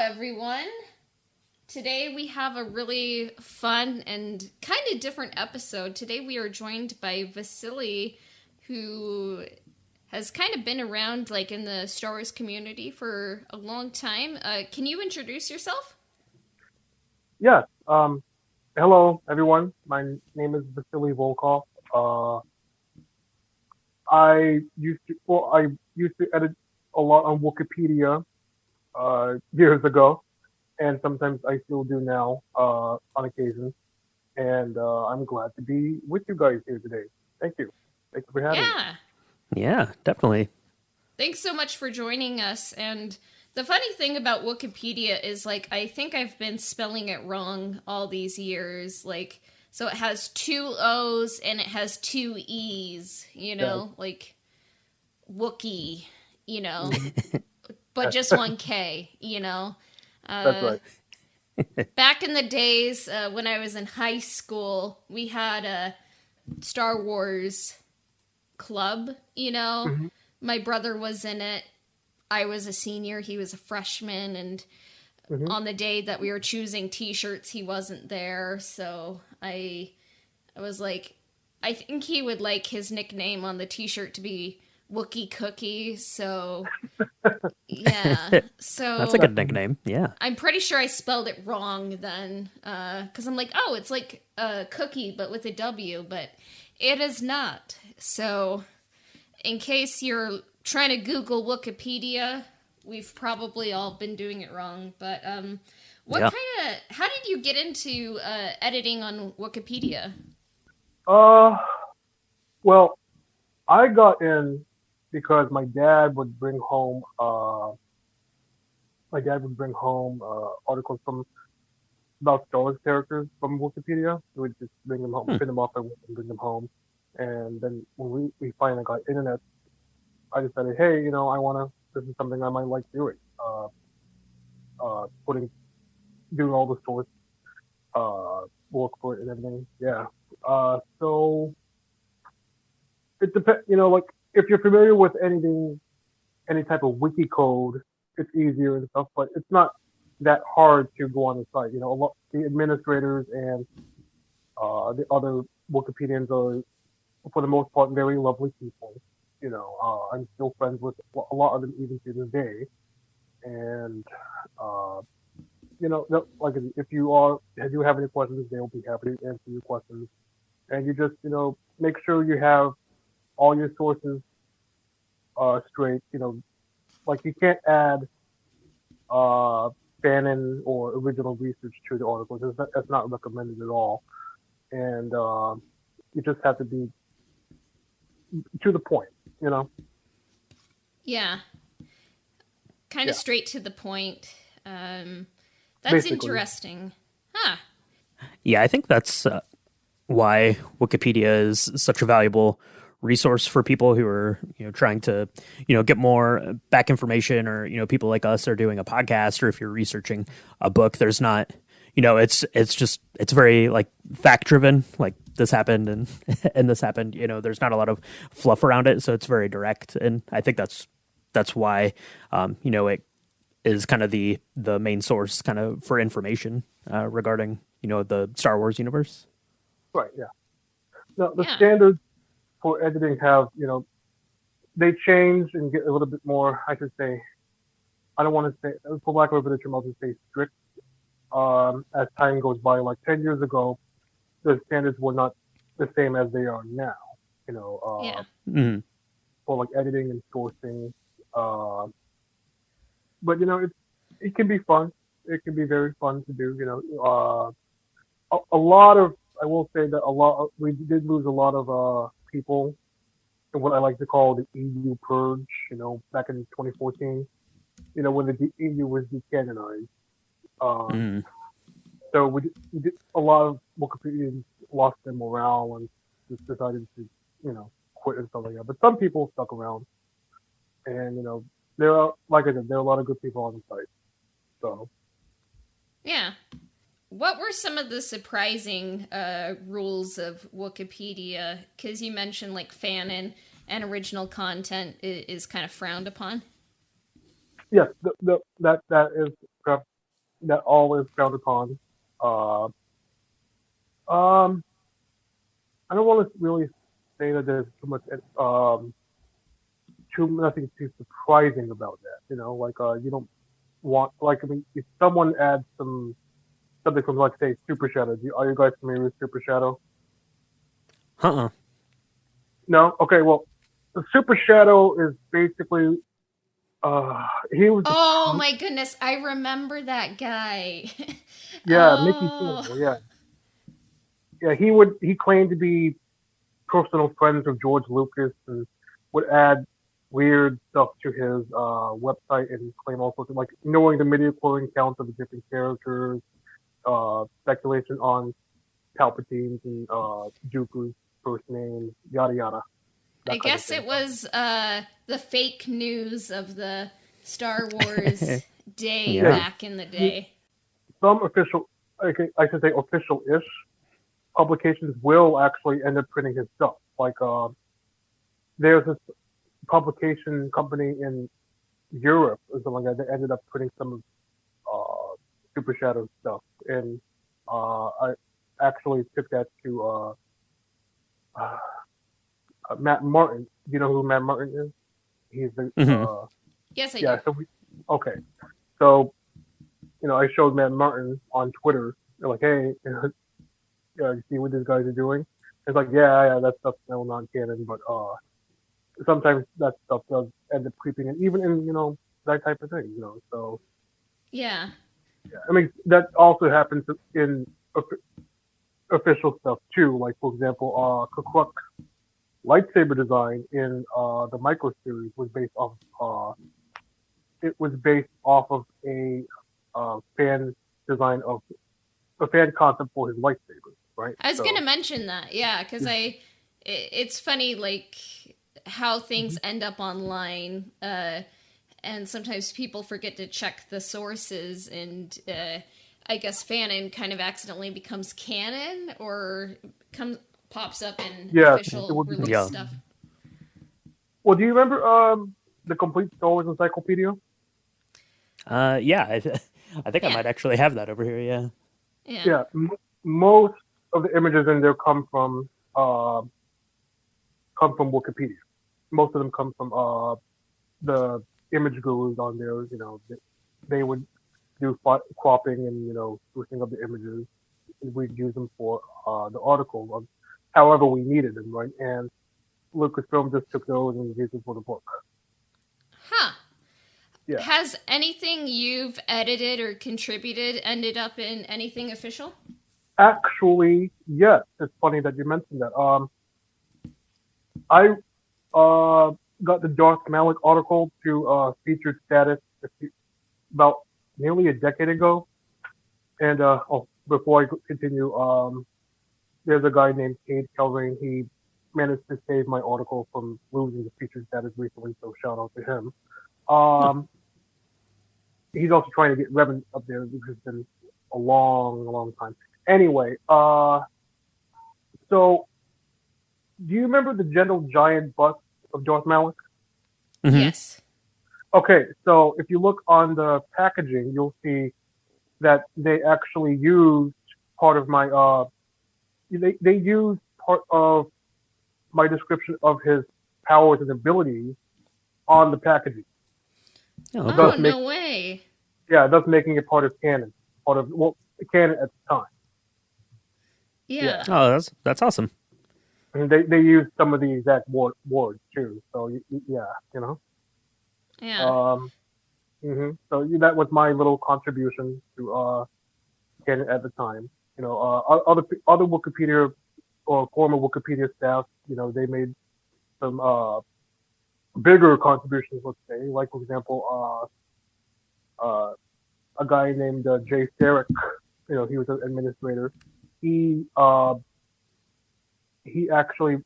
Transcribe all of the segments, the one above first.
everyone. Today we have a really fun and kind of different episode. Today we are joined by Vasili, who has kind of been around in the Star Wars community for a long time. Can you introduce yourself? Yeah. Hello, everyone. My name is Vasili Volkov. I used to edit a lot on Wookieepedia years ago, and sometimes I still do now on occasion. And I'm glad to be with you guys here today. Thank you. Thank you for having me. Yeah. Yeah, definitely. Thanks so much for joining us. And the funny thing about Wookieepedia is, I think I've been spelling it wrong all these years. So it has two O's and it has two E's, like Wookie, but just one K, That's right. Back in the days when I was in high school, we had a Star Wars club, Mm-hmm. My brother was in it. I was a senior, he was a freshman, and Mm-hmm. on the day that we were choosing t-shirts, he wasn't there, so I was like, I think he would like his nickname on the t-shirt to be Wookie Cookie, so yeah. So That's a good nickname. Yeah. I'm pretty sure I spelled it wrong then, because I'm like, oh, it's like a cookie, but with a W, but it is not. So, in case you're trying to Google Wookieepedia, we've probably all been doing it wrong, but how did you get into editing on Wookieepedia? Well, I got in because my dad would bring home articles from about Star Wars characters from Wikipedia. He would just bring them home, print them off and bring them home. And then when we finally got internet, I decided, hey, this is something I might like doing. Doing all the source work for it and everything. Yeah. So it depends. If you're familiar with any type of wiki code, it's easier and stuff. But it's not that hard to go on the site. The administrators and the other Wikipedians are, for the most part, very lovely people. I'm still friends with a lot of them even to this day. And if you have any questions, they'll be happy to answer your questions. And you just, make sure you have all your sources straight. You can't add canon or original research to the articles. That's not recommended at all. And you just have to be to the point. Yeah. Kind of straight to the point. That's Basically. Interesting. Huh. Yeah, I think that's why Wikipedia is such a valuable resource for people who are trying to get more back information, or people like us are doing a podcast, or if you're researching a book. There's not it's very fact driven, like this happened and and this happened. There's not a lot of fluff around it, so it's very direct, and I think that's why it is kind of the main source kind of for information regarding the Star Wars universe. Right. Yeah. Now the standards for editing have, they change and get a little bit more, I should say, I don't want to say, for lack of a better term, I'll just say strict. As time goes by, 10 years ago, the standards were not the same as they are now, Mm-hmm. for editing and sourcing. But, it can be fun. It can be very fun to do, a lot of, I will say that we did lose a lot of people in what I like to call the EU Purge, back in 2014, when the EU was decanonized. So we did, a lot of Wikipedians lost their morale and just decided to, quit and stuff like that. But some people stuck around. And, there are, like I said, there are a lot of good people on the site. So. Yeah. What were some of the surprising rules of Wikipedia? Because you mentioned fanon and original content is kind of frowned upon. Yes, that is that all is frowned upon. Uh, um, I don't want to really say that there's too much, nothing too surprising about that. You know, like you don't want, like, I mean, if someone adds something from, like, say, Super Shadow, are you guys familiar with Super Shadow? Uh-uh. No? Okay, well, the Super Shadow is basically, he was, Oh my goodness, I remember that guy. yeah, Mickey Oh. Tingle, yeah. Yeah, he claimed to be personal friends with George Lucas and would add weird stuff to his website and claim all sorts of, like, knowing the midi-chlorian counts of the different characters, speculation on Palpatine's and Dooku's first name, yada yada. I guess it was the fake news of the Star Wars day Yeah. back in the day. Some official, okay, I should say official-ish publications will actually end up printing his stuff. Like, there's this publication company in Europe or something like that that ended up printing some of Super Shadow stuff, and I actually took that to Matt Martin. Do you know who Matt Martin is? He's the Mhm. Yes, I yeah. do. So okay, so I showed Matt Martin on Twitter. They're like, hey, you see what these guys are doing? It's like, yeah, that stuff's still non-canon, but sometimes that stuff does end up creeping in, even in that type of thing. So Yeah. yeah, I mean that also happens in official stuff too. Like, for example, Kukruk's lightsaber design in the Micro series was based off. It was based off of a fan design of a fan concept for his lightsaber, right? I was going to mention that. Yeah, cuz it's funny like how things end up online and sometimes people forget to check the sources, and I guess fanon kind of accidentally becomes canon or pops up in official release Yeah. stuff. Well, do you remember the complete Star Wars Encyclopedia? Yeah, I think I might actually have that over here. Yeah. Yeah. Most of the images in there come from Wookieepedia. Most of them come from the image gurus on there. They would do cropping and sprucing up the images. We'd use them for the article of however we needed them, right? And Lucasfilm just took those and used them for the book. Huh. Yeah. Has anything you've edited or contributed ended up in anything official? Actually, yes. It's funny that you mentioned that. I got the Darth Malik article to featured status about nearly a decade ago. And before I continue, there's a guy named Cade Kelrain. He managed to save my article from losing the featured status recently, so shout out to him. He's also trying to get Revan up there, which has been a long, long time. Anyway, so do you remember the Gentle Giant bust of Darth Malik? Mhm. Yes. Okay, so if you look on the packaging, you'll see that they actually used part of my they used part of my description of his powers and abilities on the packaging. Oh, Oh, cool. no way. Yeah, thus making it part of canon, canon at the time. Yeah. Oh, that's awesome. And they used some of the exact words too. So yeah, Yeah. So that was my little contribution to canon at the time. Other Wikipedia or former Wikipedia staff, they made some bigger contributions, let's say. Like, for example, a guy named Jay Sarek, he was an administrator. He actually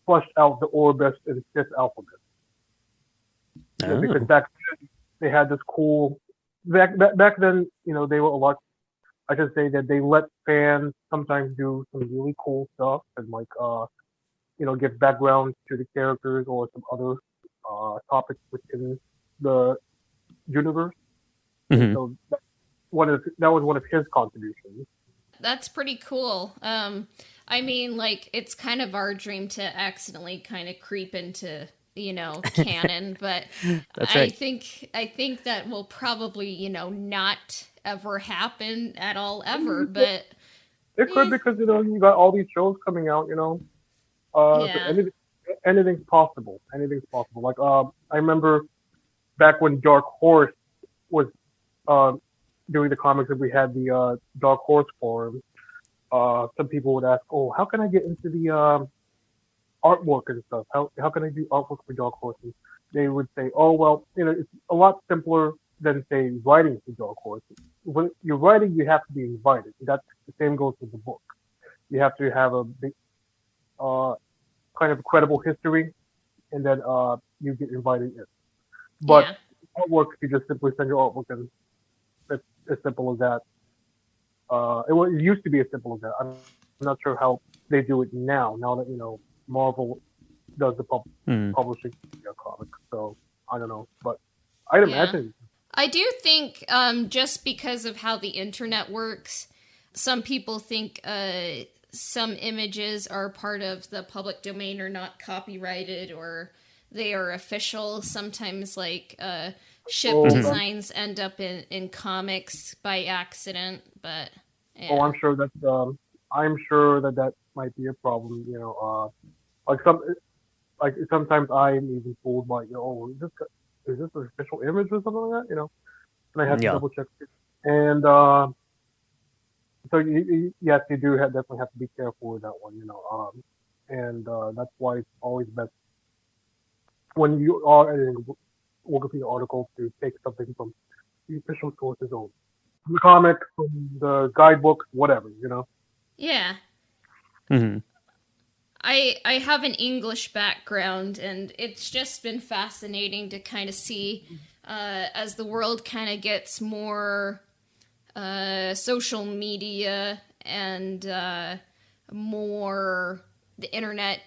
flushed out the Orbis and Sith alphabet. Because back then they had this cool. Back then, they were a lot. I should say that they let fans sometimes do some really cool stuff and give background to the characters or some other topics within the universe. Mhm. So was one of his contributions. That's pretty cool. I mean, like, it's kind of our dream to accidentally kind of creep into, canon, but That's right. I think that will probably, not ever happen at all ever, but It could because you got all these shows coming out. So yeah. anything's possible. Anything's possible. Like I remember back when Dark Horse was doing the comics, and we had the Dark Horse forum. Some people would ask, "Oh, how can I get into the artwork and stuff? How can I do artwork for Dark Horse?" And they would say, "Oh, well, it's a lot simpler than say writing for Dark Horse. When you're writing, you have to be invited. That's the same goes with the book. You have to have a big, kind of credible history, and then you get invited in. But Yeah. artwork, you just simply send your artwork, and it's as simple as that. It used to be as simple as that. I'm not sure how they do it now. Now that Marvel does the publishing comics, so I don't know, but I'd imagine. I do think just because of how the internet works, some people think some images are part of the public domain or not copyrighted or they are official. Sometimes like ship designs end up in comics by accident, but yeah. Oh, I'm sure that might be a problem. Like sometimes I'm even fooled by oh, is this an official image or something like that? And I have to double check it. And so yes, you do definitely have to be careful with that one. And that's why it's always best when you are editing a Wikipedia article to take something from the official sources only. From the comic, from the guidebook, whatever, Yeah. Mm-hmm. I have an English background, and it's just been fascinating to kind of see as the world kind of gets more social media and more the internet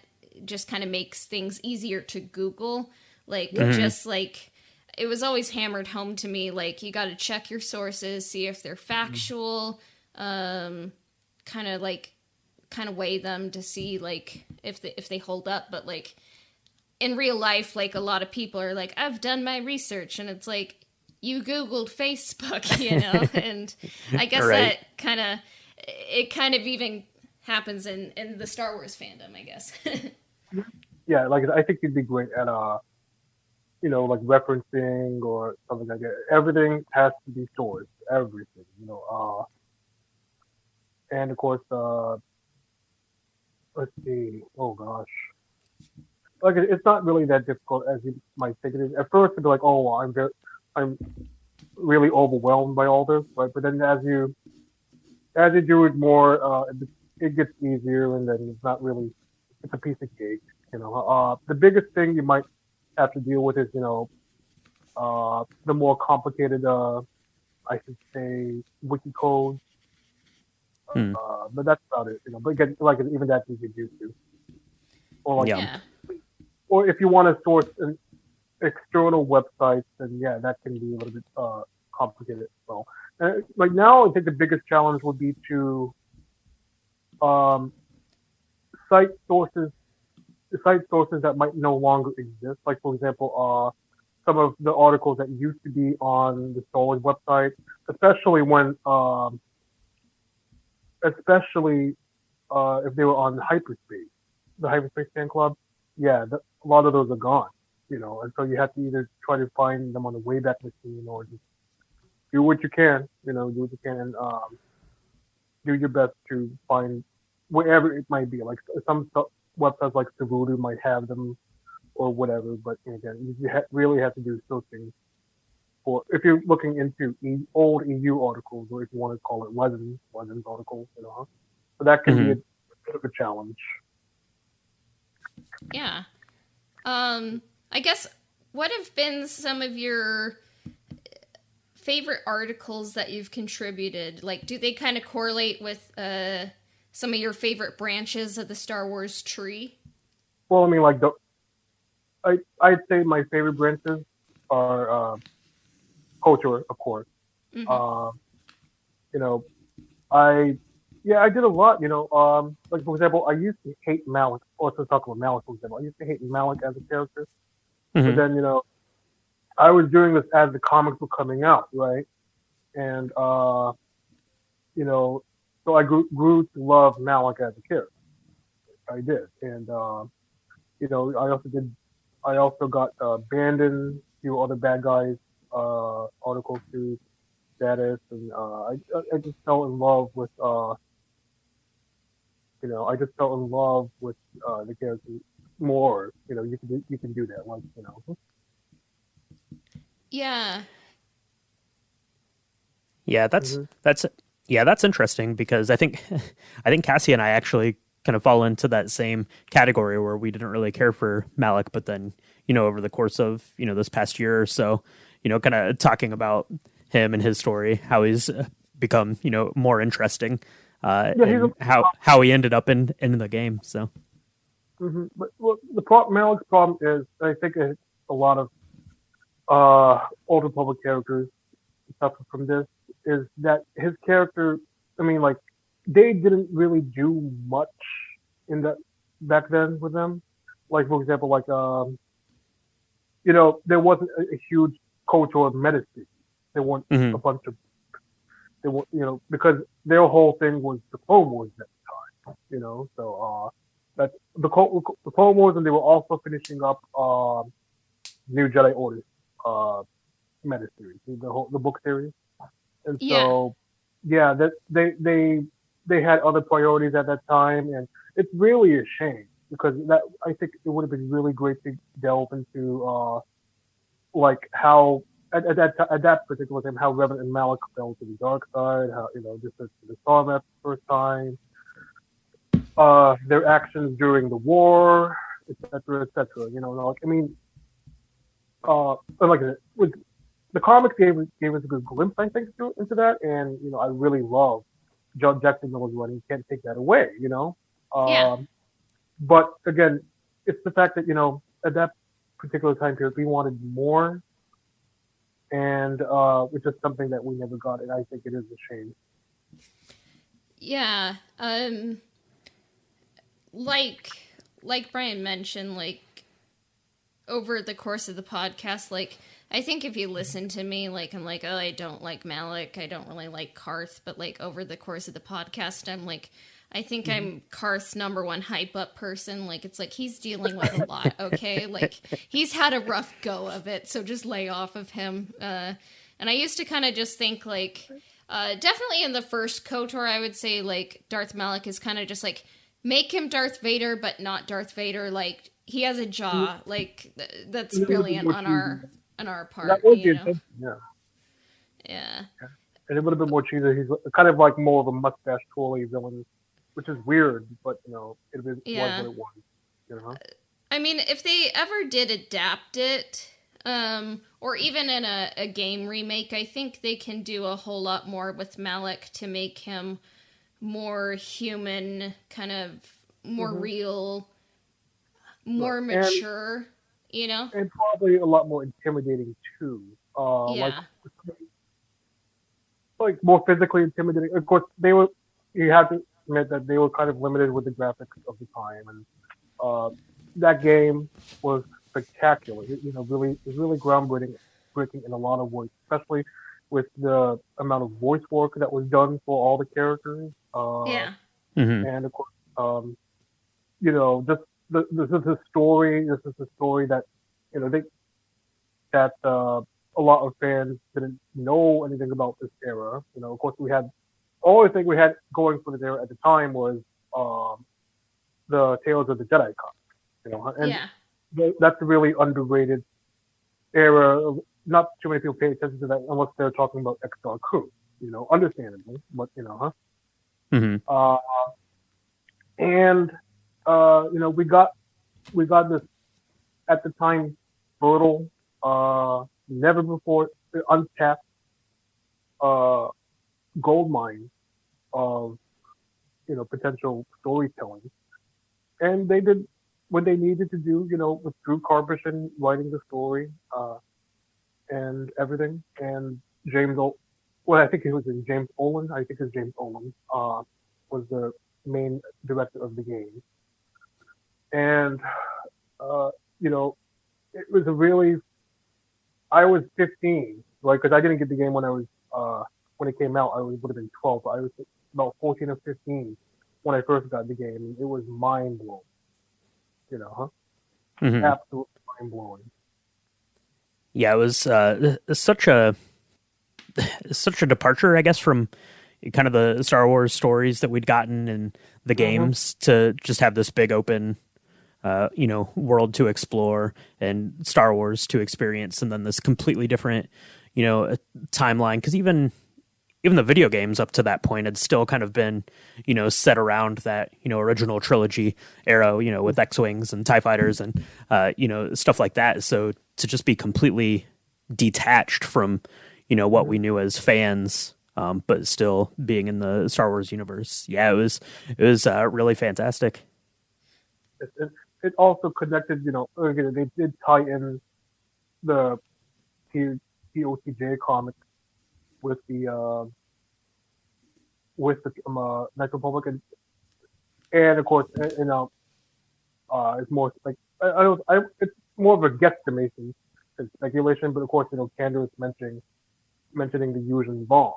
just kind of makes things easier to Google. Like, just like, it was always hammered home to me, like, you got to check your sources, see if they're factual, kind of weigh them to see, like, if they hold up. But, like, in real life, like, a lot of people are like, I've done my research, and it's like, you Googled Facebook, and I guess right. that kind of even happens in the Star Wars fandom, I guess. Yeah, like, I think you'd be great at, like referencing or something like that. Everything has to be sourced, everything, and of course, let's see, oh gosh. Like, it's not really that difficult as you might think it is. At first, it'd be like, oh, I'm really overwhelmed by all this, right? But then as you do it more, it gets easier, and then it's a piece of cake. The biggest thing you might have to deal with is, the more complicated, I should say, wiki codes. But that's about it. But again, like, even that you could do too. Or like, or if you want to source an external websites, then yeah, that can be a little bit complicated as well. Like now, I think the biggest challenge would be to cite sources that might no longer exist. Like, for example, some of the articles that used to be on the Star Wars website, especially when if they were on Hyperspace, the Hyperspace fan club. Yeah, a lot of those are gone. And so you have to either try to find them on the Wayback Machine or just do what you can, and do your best to find wherever it might be. Like some websites like Savudu might have them or whatever, but again, you really have to do searching for if you're looking into old EU articles, or if you want to call it legends articles, So that can be a bit of a challenge. Yeah. I guess, what have been some of your favorite articles that you've contributed? Like, do they kind of correlate with some of your favorite branches of the Star Wars tree? Well, I mean, like, I'd say my favorite branches are KOTOR, of course. you know, I I did a lot. Like for example, I used to hate Malik. Or to talk about Malik, for example, I used to hate Malik as a character. But Hmm. then I was doing this as the comics were coming out, right? And you know, so I grew to love Malik as a character. I did, and I also got abandoned, few other bad guys, article to status, and I just fell in love with I just fell in love with the character more. You can do that, like Yeah. Yeah, Mhm. that's interesting because I think I think Cassie and I actually kind of fall into that same category where we didn't really care for Malik, but then over the course of this past year or so, kind of talking about him and his story, how he's become more interesting, Yeah, he's a and how he ended up in the game. So But well, the problem, Malik's problem is, I think a lot of older public characters suffer from this, is that his character, I mean, like, they didn't really do much in that back then with them. Like, for example, like, there wasn't a huge KOTOR medicine. There weren't a mhm. bunch of, they were, because their whole thing was the Clone Wars at the time, so, that the Clone Wars, and they were also finishing up, New Jedi Order, uh, meta series, the book series. And Yeah. so, yeah, that they had other priorities at that time, and it's really a shame because that I think it would have been really great to delve into like how at that particular time how Revan and Malik fell to the dark side, how just the Sarlacc first time, their actions during the war, etc., etc. Like I mean, like I said, the comics gave us a good glimpse, I think, into that, and I really love Jack Miller's run. You can't take that away, Yeah. But again, it's the fact that at that particular time period we wanted more, and which is something that we never got, and I think it is a shame. Yeah. Like like Brian mentioned, like over the course of the podcast, like I think if you listen to me, like I'm like, oh, I don't like Malik, I don't really like Karth, but like over the course of the podcast, I'm like, I think Mm-hmm. I'm Karth's number one hype up person. Like it's like he's dealing with a lot, okay? Like he's had a rough go of it, so just lay off of him. And I used to kind of just think like, definitely in the first KOTOR, I would say like Darth Malik is kind of just like make him Darth Vader, but not Darth Vader. Like he has a jaw. Like that's And it would have been brilliant more on cheesy. our That part. would be You know. intense, yeah. Yeah. And it would have been more cheesy. He's kind of like more of a mustache twirly villain, which is weird, but was Yeah. what it was. You know. I mean, if they ever did adapt it, or even in a game remake, I think they can do a whole lot more with Malik to make him more human, kind of more Hmm. real, Right. more mature, you know? And probably a lot more intimidating too. Yeah. Like more physically intimidating. Of course, they were. You have to admit that they were kind of limited with the graphics of the time, and that game was spectacular. Really, it was really groundbreaking, breaking in a lot of ways, especially with the amount of voice work that was done for all the characters. Yeah. Hmm. And of course, just this is a story. This is a story that they that a lot of fans didn't know anything about this era. Of course, we had only thing we had going for the era at the time was the Tales of the Jedi comics. And Yeah. that's a really underrated era. Not too many people pay attention to that unless they're talking about X-Star Crew. Understandably, but Hmm. uh, and we got this at the time fertile, never before untapped uh, gold mine of potential storytelling, and they did what they needed to do. With Drew Karpyshyn writing the story and everything, and James well, I think it was James Olin. I think it's James Olin. Was the main director of the game, and you know, it was a really. I was 15, right? Because I didn't get the game when it came out. Would have been 12. But I was about 14 or 15 when I first got the game. It was mind blowing. Mm-hmm. Absolutely mind blowing. Yeah, it was such a departure, I guess, from kind of the Star Wars stories that we'd gotten in the games to just have this big open, world to explore and Star Wars to experience, and then this completely different, timeline. Because even the video games up to that point had still kind of been, set around that, original trilogy era, with X-Wings and TIE fighters and, stuff like that. So to just be completely detached from, what we knew as fans, but still being in the Star Wars universe. Yeah, it was really fantastic. It also connected, again, they did tie in the KOTJ comic with the Knights Republic, and of course, it's more like it's more of a guesstimation than speculation, but of course, Kander is mentioning the Yuuzhan Vong,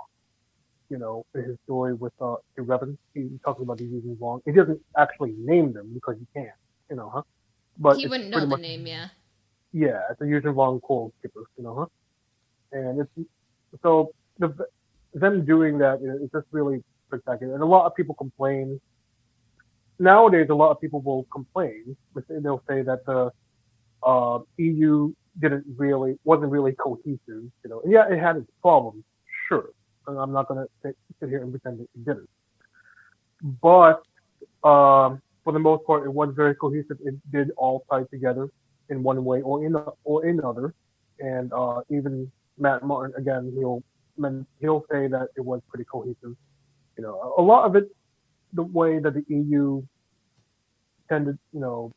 in his story with Revan. He's talking about the Yuuzhan Vong. He doesn't actually name them because he can't, but he wouldn't know the name, yeah. Yeah, it's a Yuuzhan Vong coal skipper, and it's so them doing that, it's just really spectacular. And a lot of people complain. Nowadays, a lot of people will complain. They'll say that the EU wasn't really cohesive, And yeah, it had its problems, sure. And I'm not going to sit here and pretend it didn't. But for the most part, it was very cohesive. It did all tie together in one way or in another. And even Matt Martin, again, he'll say that it was pretty cohesive. A lot of it, the way that the EU tended, the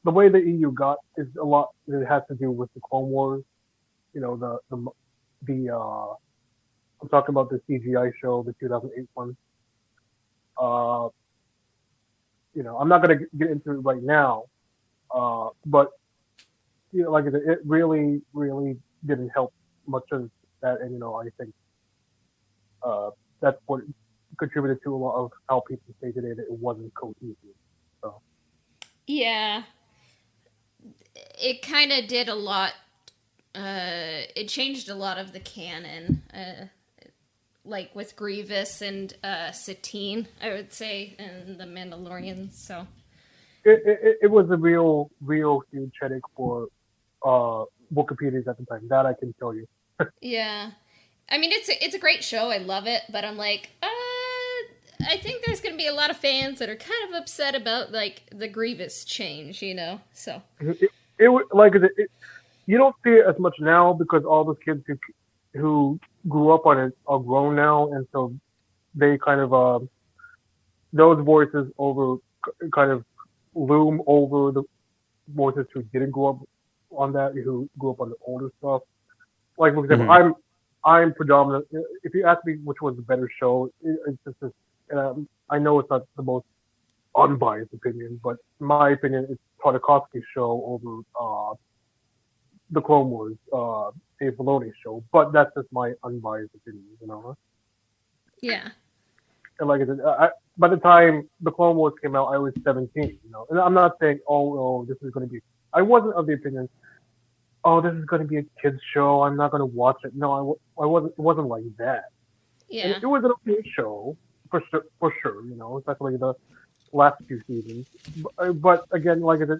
way the EU got is a lot. It has to do with the Clone Wars. I'm talking about the CGI show, the 2008 one. I'm not going to get into it right now, but like I said, it really, really didn't help much of that, and I think that's what contributed to a lot of how people say today that it wasn't cohesive. So. Yeah, it kind of did a lot. It changed a lot of the canon, like with Grievous and Satine, I would say, and the Mandalorians. So it was a real huge headache for Wookieepedia at the time. That I can tell you. Yeah, I mean it's a great show. I love it, but I'm like, I think there's going to be a lot of fans that are kind of upset about like the Grievous change, So it you don't see it as much now because all the kids who grew up on it are grown now, and so they kind of those voices kind of loom over the voices who didn't grow up on that, who grew up on the older stuff. Like for example, I'm predominant. If you ask me which was the better show, it's just this. I know it's not the most unbiased opinion, but in my opinion, it's Tartakovsky's show over the Clone Wars, Dave Filoni's show. But that's just my unbiased opinion, Yeah. And like I said, by the time the Clone Wars came out, I was 17, And I'm not saying, this is going to be. I wasn't of the opinion, this is going to be a kids show. I'm not going to watch it. No, I wasn't. It wasn't like that. Yeah. And it was an okay show for sure. Especially the last few seasons. But again, like I said,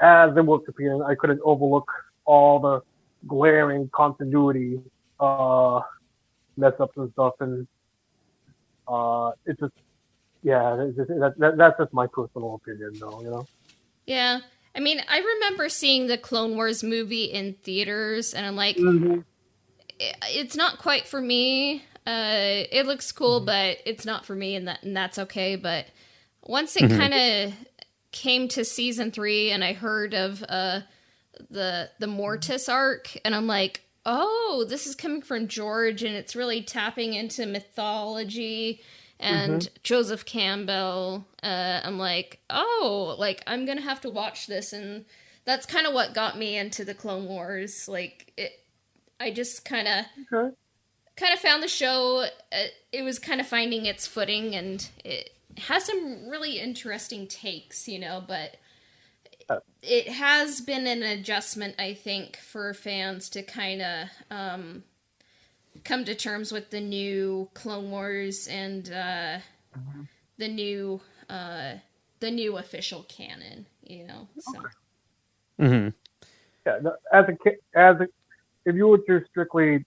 as a Wookieepedia, I couldn't overlook all the glaring continuity mess ups and stuff, and it's just that's just my personal opinion, though. Yeah. I mean, I remember seeing the Clone Wars movie in theaters, and I'm like, it's not quite for me. It looks cool, but it's not for me, and that's okay. But once it kind of came to season 3, and I heard of the Mortis arc, and I'm like, oh, this is coming from George, and it's really tapping into mythology and Joseph Campbell. I'm like, oh, like I'm gonna have to watch this, and that's kind of what got me into the Clone Wars. Like I just kind of found the show. It was kind of finding its footing, and it has some really interesting takes, but it has been an adjustment, I think, for fans to kind of come to terms with the new Clone Wars and the new official canon, So. Mm-hmm. Yeah, if you were to strictly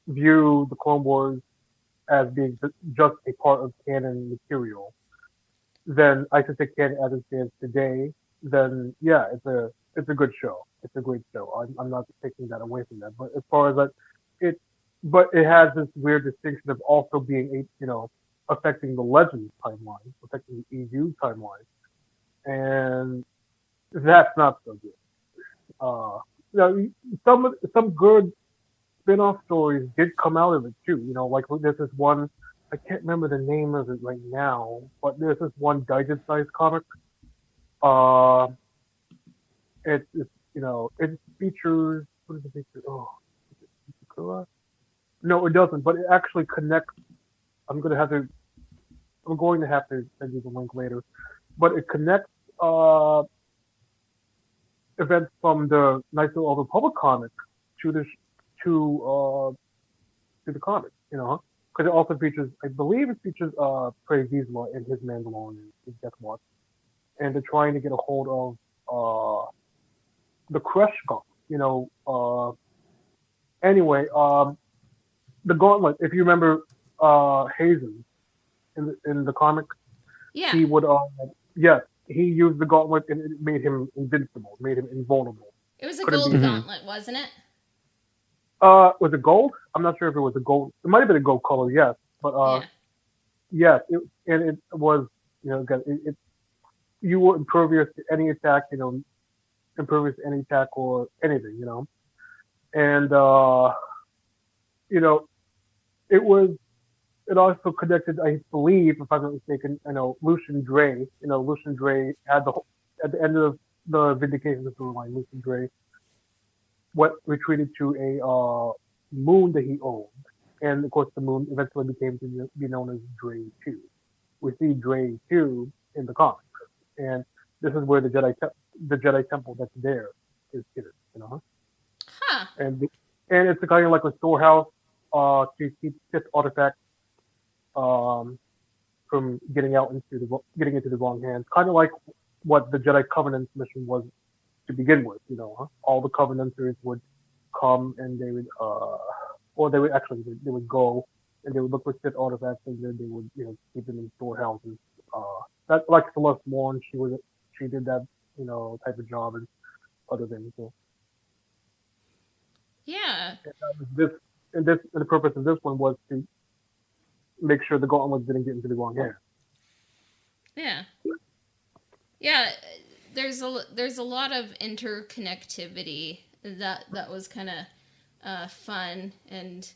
view the Clone Wars as being just a part of canon material, then I should say canon as it stands today. Then yeah, it's a good show. It's a great show. I'm not taking that away from that. But as far as it has this weird distinction of also being affecting the Legends timeline, affecting the EU timeline, and that's not so good. Some good spin-off stories did come out of it too. Like there's this one, I can't remember the name of it right now, but there's this one digest-sized comic. It features, what does it feature? Oh, no, it doesn't. But it actually connects. I'm going to have to send you the link later. But it connects events from the Knights of the Old Republic comic to the comic. Because it also features, I believe, Prey Vizsla and his Mandalorian, his Death Watch, and they're trying to get a hold of the Crush Gauntlet. Anyway, the Gauntlet. If you remember, Hazen in the comic, yeah, he would yes, he used the Gauntlet and it made him invincible, made him invulnerable. It was a gold gauntlet, wasn't it? Was it gold? I'm not sure if it was a gold. It might have been a gold color, yes. But yes, it was. You were impervious to any attack. Impervious to any attack or anything. And it also connected, I believe, if I'm not mistaken, Lucian Dre. Lucian Dre had at the end of the Vindication storyline, Lucian Dre retreated to a moon that he owned, and of course the moon eventually became to be known as Dre 2. We see Dre 2 in the comics, and this is where the Jedi Temple that's there is hidden. Huh. And it's kind of like a storehouse to keep Sith artifacts from getting into the wrong hands. Kind of like what the Jedi Covenant's mission was to begin with. All the Covenanters would come and they would, they would go and they would look for Sith artifacts and then they would, keep them in storehouses. That's like Celeste Morn. She did that, type of job and other things. So. Yeah. And the purpose of this one was to make sure the Gauntlet didn't get into the wrong hands. Yeah. Yeah. There's a lot of interconnectivity that was kind of fun, and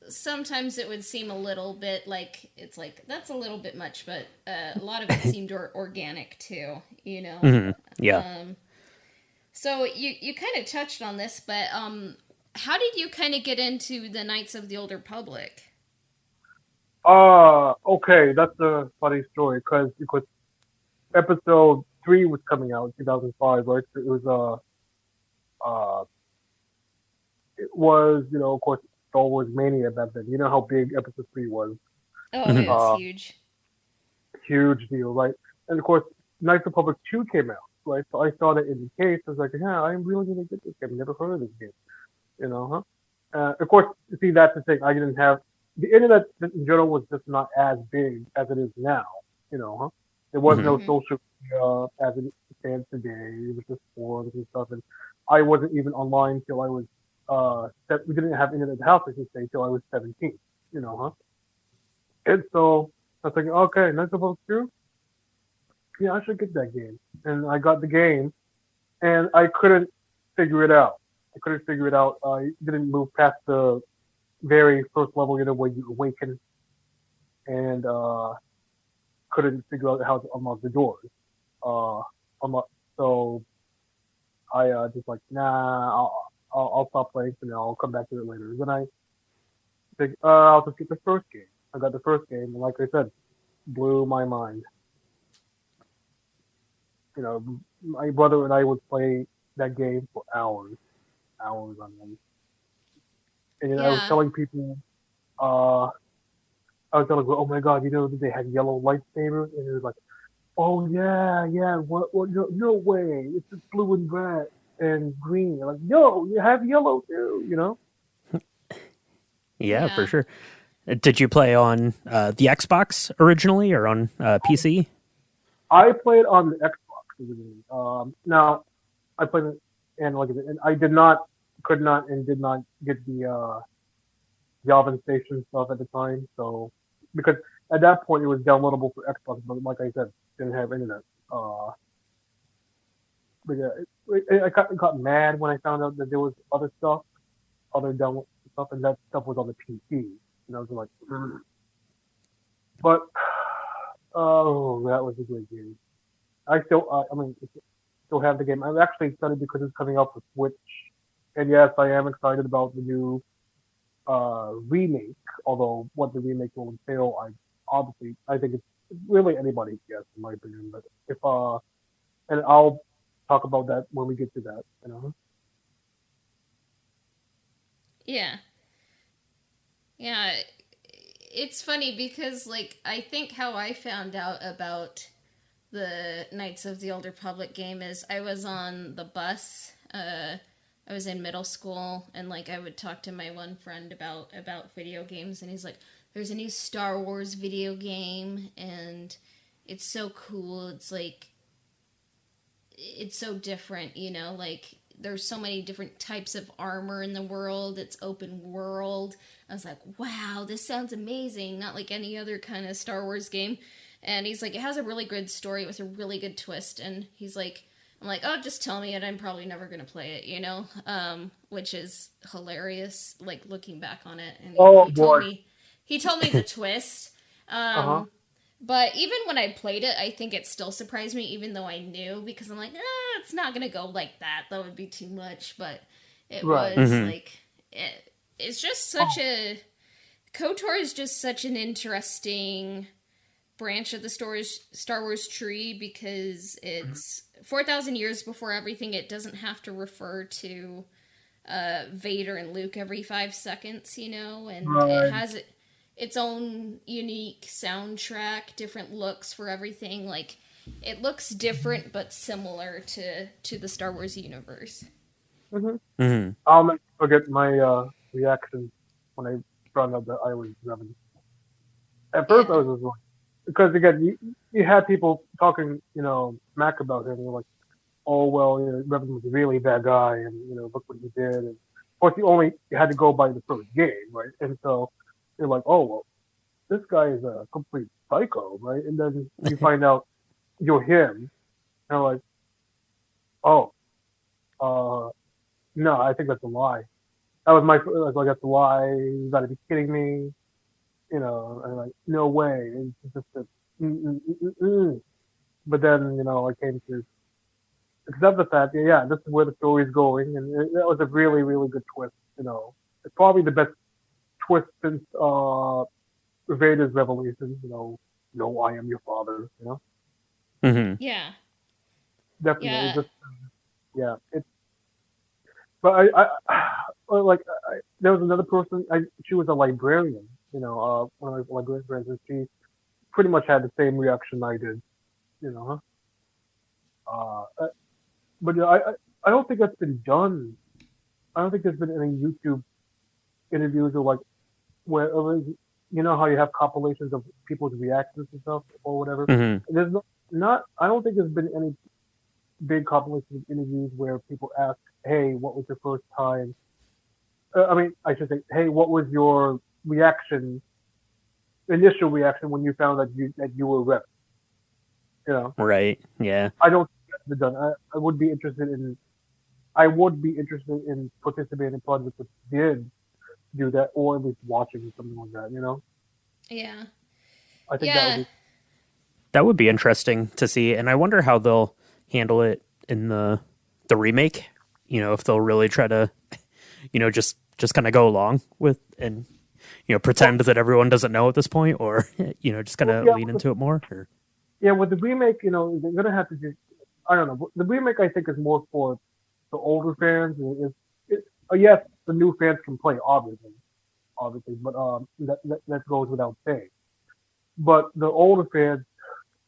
sometimes it would seem a little bit like it's like that's a little bit much, but a lot of it seemed organic too. Mm-hmm. Yeah. So you kind of touched on this, but how did you kind of get into the Knights of the Old Republic? Okay, that's a funny story because episode 3 was coming out in 2005, right? So it was, of course, Star Wars Mania back then. You know how big episode 3 was. Oh, it was huge. Huge deal, right? And of course, Knights of the Republic 2 came out, right? So I saw that in the case. I was like, yeah, I'm really going to get this game. I've never heard of this game. Of course, see, that's the thing. I didn't have the internet in general was just not as big as it is now. There was no social media as it stands today. It was just forums and stuff, and I wasn't even online till I was we didn't have internet at the house, I should say, till I was 17. And so I was thinking, okay, Knights of the Republic 2? Yeah, I should get that game. And I got the game, and I couldn't figure it out. I couldn't figure it out. I didn't move past the very first level, where you awaken, and couldn't figure out how to unlock the doors. Uh, so I just like, nah, I'll stop playing for now. I'll come back to it later. Then I think, I'll just get the first game. I got the first game, and like I said, blew my mind. My brother and I would play that game for hours on end. And I was Yeah. telling people, I was telling people, oh my god, they had yellow lightsabers, and it was like, oh yeah, what, no way, it's just blue and red and green. Like, no, you have yellow too, Yeah, for Yeah. sure. Did you play on the Xbox originally or on PC? I played on the Xbox originally. Now I played it, and like, and I could not, and did not get the Yavin Station stuff at the time. So because at that point it was downloadable for Xbox, but like I said, didn't have internet. But yeah, I got mad when I found out that there was other stuff, other download stuff, and that stuff was on the PC. And I was like, but oh, that was a great game. I still, still have the game. I'm actually excited because it's coming out for Switch, and yes, I am excited about the new remake. Although what the remake will entail, I think it's really anybody's guess in my opinion. But if and I'll talk about that when we get to that. Yeah. Yeah. It's funny because, like, I think how I found out about the Knights of the Old Republic game is I was on the bus. I was in middle school, and like I would talk to my one friend about video games, and he's like, "There's a new Star Wars video game, and it's so cool. It's like it's so different, like." There's so many different types of armor in the world. It's open world. I was like, wow, this sounds amazing. Not like any other kind of Star Wars game. And he's like, it has a really good story with a really good twist. And he's like, I'm like, oh, just tell me it. I'm probably never going to play it, which is hilarious, like looking back on it. And Oh he boy. told me the twist. Uh-huh. But even when I played it, I think it still surprised me, even though I knew, because I'm like, it's not going to go like that. That would be too much. But it Right. was, Mhm. like, it's just such a... KOTOR is just such an interesting branch of the Star Wars tree because it's 4,000 years before everything. It doesn't have to refer to Vader and Luke every 5 seconds, and Right. it has its own unique soundtrack, different looks for everything. Like, it looks different but similar to the Star Wars universe. Mhm. I'll never forget my reaction when I found out that I was Revan. At first, Yeah. I was just like, because again, you had people talking, smack about him. They're like, oh well, Revan was a really bad guy, and look what he did. And of course, you had to go by the first game, right? And so you're like, oh well, this guy is a complete psycho, right? And then you find out you're him, and I'm like, oh, no, I think that's a lie. That was like, that's a lie. You got to be kidding me, and I'm like, no way. It's just a, But then, I came to accept the fact that, yeah, this is where the story's going, and that was a really, really good twist. It's probably the best twist since Vader's revelation. No, I am your father. Mhm. Yeah. Definitely, Yeah. just yeah. But there was another person. She was a librarian. One of my librarian friends, and she pretty much had the same reaction I did. But I don't think that's been done. I don't think there's been any YouTube interviews or like where how you have compilations of people's reactions and stuff or whatever. Mhm. There's not. I don't think there's been any big compilations of interviews where people ask, "Hey, what was your first time?" I should say, "Hey, what was your initial reaction when you found that you were rep?" Right. Yeah. I don't think that's been done. I would be interested in. I would be interested in participating in projects that did do that, or at least watching something like that. Yeah. I think that would Yeah. be. That would be interesting to see, and I wonder how they'll handle it in the remake. If they'll really try to, just kind of go along with and pretend that everyone doesn't know at this point, or just kind of Yeah, lean into it more. Or... Yeah, with the remake, they're gonna have to do. I don't know. The remake, I think, is more for the older fans. Yes, the new fans can play, obviously, but that goes without saying. But the older fans,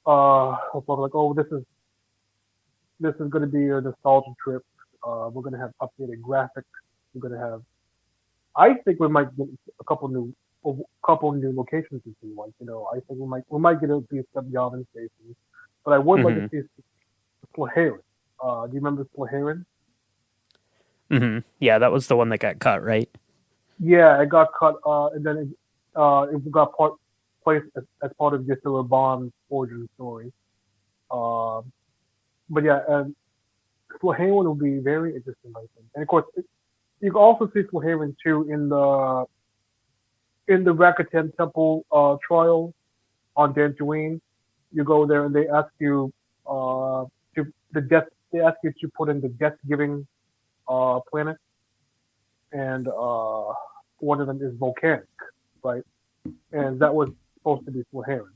are probably like, oh, this is gonna be a nostalgia trip. We're gonna have updated graphics. We're gonna have. I think we might get a couple new locations to see. I think we might get a piece of Yavin Station, but I would like to see Slaherin. Do you remember Slaherin? Yeah, that was the one that got cut, right? Yeah, it got cut, and then it got placed as part of Gisela Bond's origin story. Uh, but yeah, and Slaherin will be very interesting, I think. And of course, you can also see Slaherin too in the Rakuten Temple trial on Dantooine. You go there and they ask you to the death. They ask you to put in the death giving planet, and one of them is volcanic, right? And that was supposed to be Slaherin.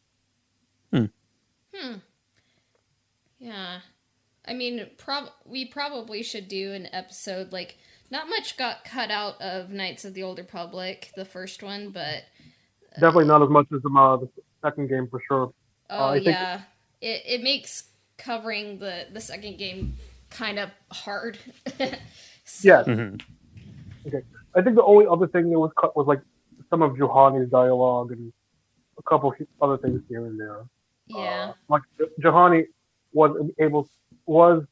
Yeah. I mean, we probably should do an episode, like, not much got cut out of Knights of the Old Republic, the first one, but... Definitely not as much as the second game, for sure. Yeah. It makes covering the second game kind of hard. Yes. Okay. I think the only other thing that was cut was, like, some of Juhani's dialogue and a couple other things here and there. Yeah. Like, Juhani was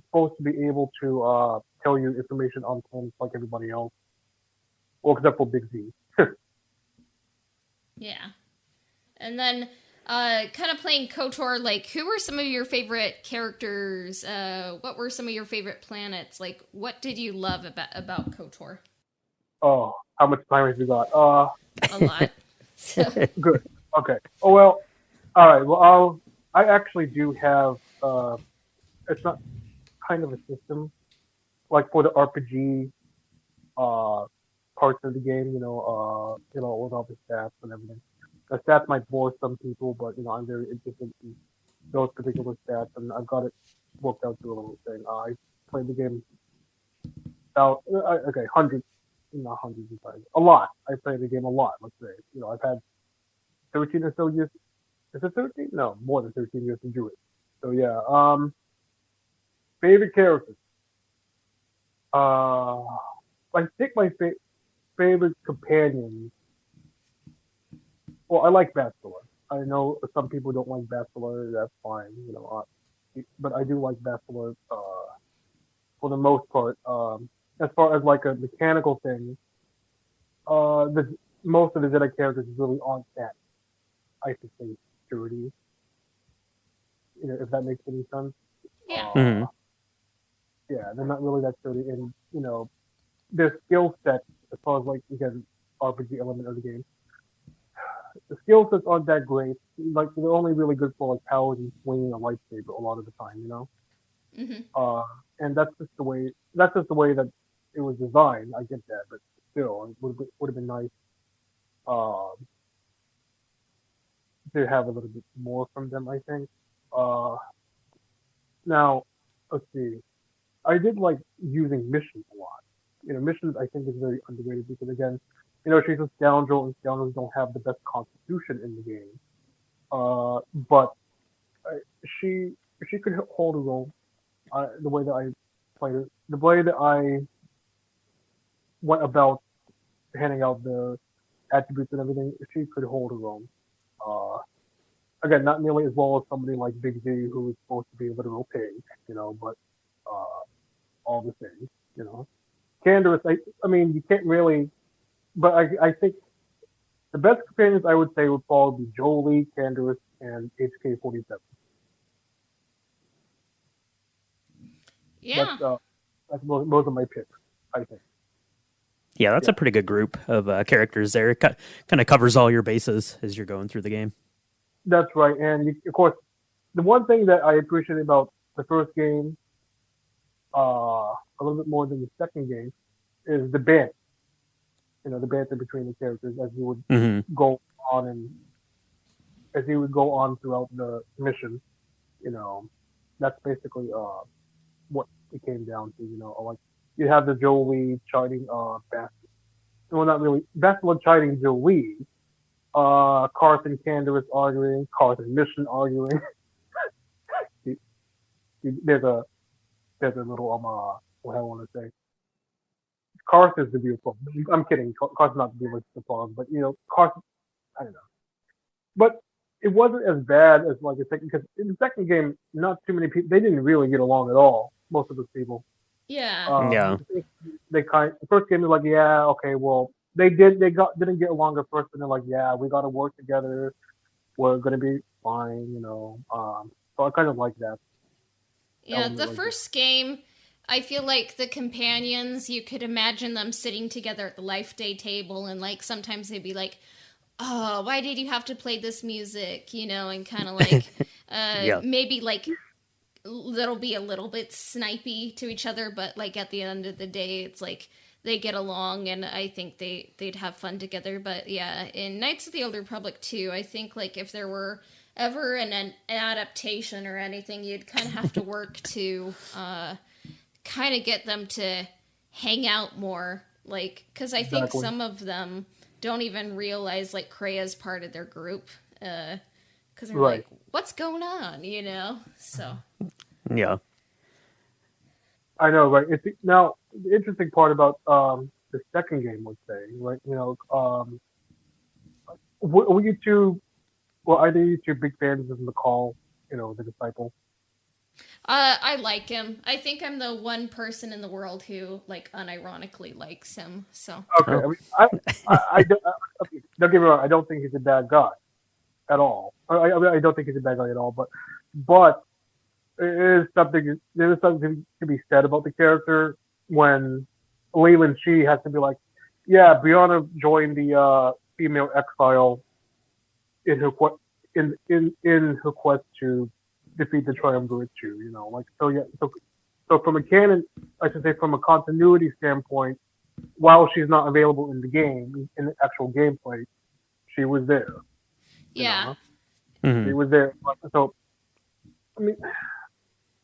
supposed to be able to tell you information on planets like everybody else. Well, except for Big Z. Yeah. And then, kind of playing KOTOR, like, who were some of your favorite characters? What were some of your favorite planets? Like, what did you love about KOTOR? Oh, how much time have you got? A lot. So. Good. Okay. Oh, well, all right. Well, I actually do have, it's not kind of a system, like for the RPG, parts of the game, with all the stats and everything. The stats might bore some people, but, I'm very interested in those particular stats, and I've got it worked out to a little thing. I played the game hundreds, not hundreds of times, a lot. I played the game a lot, let's say. I've had 13 or so years. Is it 13? No, more than 13 years to do it. So yeah, favorite characters. I think my favorite companions. Well, I like Bastila. I know some people don't like Bastila. That's fine, but I do like Bastila for the most part. As far as like a mechanical thing, most of the Jedi characters really aren't that, I should say, sturdy. If that makes any sense. Yeah. Yeah, they're not really that sturdy, and their skill set as far as like again RPG element of the game. The skill sets aren't that great. Like they're only really good for like paladin swinging a lightsaber a lot of the time. And that's just the way. That's just the way that it was designed. I get that, but still, it would have been nice to have a little bit more from them. I think. Now, let's see. I did like using missions a lot. Missions I think is very underrated because again, she's a scoundrel and scoundrels don't have the best constitution in the game. But she could hold her own. The way that I played it, the way that I went about handing out the attributes and everything, she could hold her own. Again, not nearly as well as somebody like Big Z, who is supposed to be a literal pig, but all the same, Canderous, I mean, you can't really, but I think the best companions I would say would probably be Jolie, Canderous, and HK-47. Yeah. those are my picks, I think. Yeah, that's a pretty good group of characters there. It kind of covers all your bases as you're going through the game. That's right, and of course, the one thing that I appreciate about the first game, a little bit more than the second game, is the banter. The banter between the characters as you would go on throughout the mission. That's basically what it came down to. Like you have the Jolie chiding not really Vasili chiding Jolie, Carson Candaris arguing, Carson Mission arguing. there's a little what I want to say. Carson's the beautiful. I'm kidding. Carson's not the beautiful problem, but Carson. I don't know. But it wasn't as bad as like the second, because in the second game, not too many people. They didn't really get along at all. Most of the people. Yeah. Yeah. The first game was like, yeah, okay, well, didn't get along at first, and they're like, yeah, we got to work together. We're gonna be fine, So I kind of like that. Yeah, the first game, I feel like the companions, you could imagine them sitting together at the Life Day table, and like sometimes they'd be like, oh, why did you have to play this music? And kind of like maybe like they'll be a little bit snipey to each other, but like at the end of the day, it's like they get along, and I think they'd have fun together. But yeah, in Knights of the Old Republic 2, I think like if there were ever an adaptation or anything, you'd kind of have to work to kind of get them to hang out more, like, because I think some of them don't even realize like Krea's part of their group, because they're like, what's going on, so yeah, I know, right? Now the interesting part about the second game, let's say, right? Were you two? Well, either you two big fans of McCall, the disciple? I like him. I think I'm the one person in the world who like unironically likes him. So okay, I don't get me wrong. I don't think he's a bad guy at all. I don't think he's a bad guy at all. But there is something to be said about the character when Leland Shee has to be like, yeah, Brianna joined the female exile in her quest to defeat the Triumvirate 2, like, so yeah, so from a canon, I should say from a continuity standpoint, while she's not available in the game, in the actual gameplay, she was there. Yeah. She was there. So, I mean,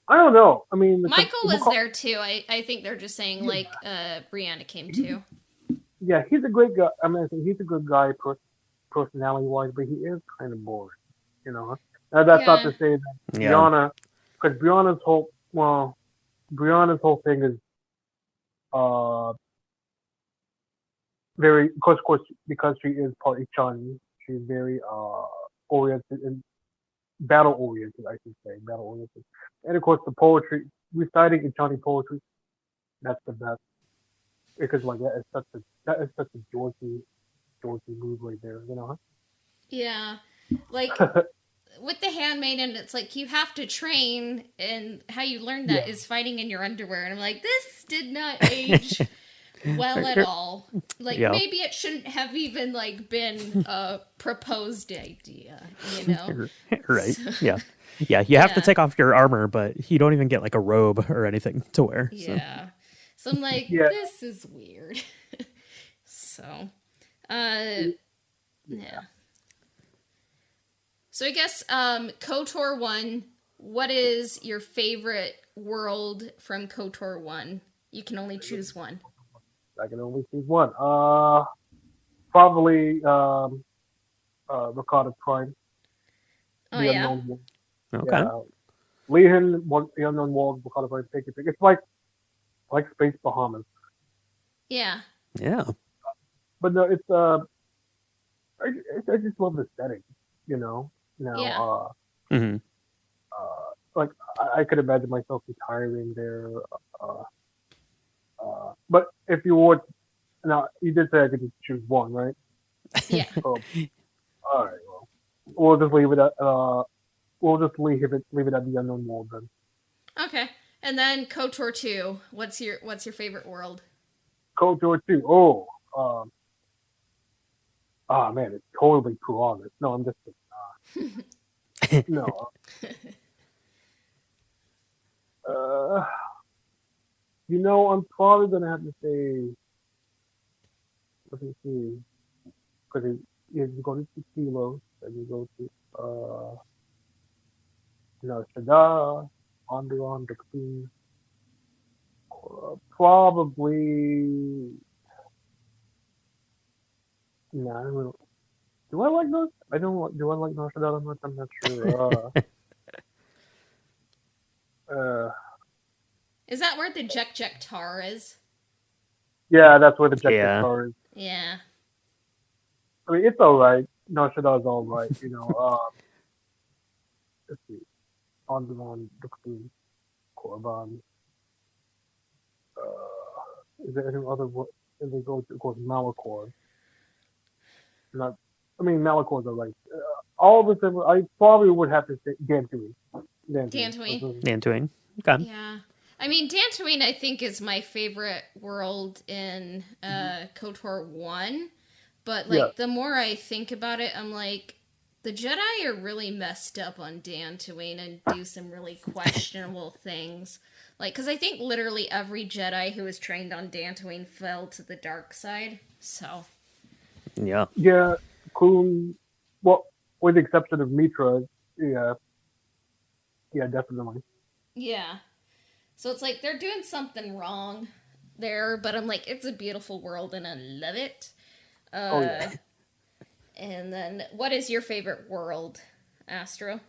I don't know. I mean, Michael was there too. I think they're just saying like Brianna came too. Yeah, he's a great guy. I mean, he's a good guy personality-wise, but he is kind of boring, Now, that's not to say that Brianna, because Brianna's whole thing is very, of course, because she is part Ichani, she's very oriented and battle-oriented, I should say, battle-oriented. And of course, the poetry, reciting Ichani poetry, that's the best, because like that is such a Georgie move right there, Yeah, like with the handmaiden, it's like you have to train, and how you learn that is fighting in your underwear. And I'm like, this did not age well at all. Like maybe it shouldn't have even like been a proposed idea, Right? So, yeah. You have to take off your armor, but you don't even get like a robe or anything to wear. Yeah. So I'm like, this is weird. So, yeah. So I guess KOTOR 1, what is your favorite world from KOTOR 1? You can only choose one. I can only choose one. Probably Rakata Prime. Oh, the Unknown World. Okay. Lehan, the Unknown World, Rakata Prime, take your pick. It's like Space Bahamas. Yeah. But no, it's I just love the setting, Now, like I could imagine myself retiring there. But if you would, now you did say I could just choose one, right? Yeah. All right. Well, we'll just leave it at leave it at the Unknown World then. Okay. And then KOTOR 2. What's your favorite world? KOTOR 2. Oh, man, it's totally too honest. No, I'm just no. I'm probably gonna have to say. Let me see, because you go to Kilos, and you go to Shada, Onderon, the Queen. Probably. Nah, I don't know. Do I like those? I don't. Do I like Nostradamus? I'm not sure. Is that where the Jek Tar is? Yeah, that's where the Jedi Yeah. Temple is. Yeah. I mean, it's all right. Nostradamus is all right. Let's see. Onderon, the Queen, Korban. Is there any other? If they go to, of course, Malachor. Malachor's all right. All of them, I probably would have to say Dantooine. Dantooine. Okay. Yeah. I mean, Dantooine, I think, is my favorite world in KOTOR 1. But, the more I think about it, I'm like, the Jedi are really messed up on Dantooine and do some really questionable things. Because I think literally every Jedi who was trained on Dantooine fell to the dark side. So. Yeah. Yeah. Cool. Well, with the exception of Mitra, yeah. Yeah, definitely. Yeah. So it's like they're doing something wrong there, but I'm like, it's a beautiful world and I love it. Yeah. And then, what is your favorite world, Astro?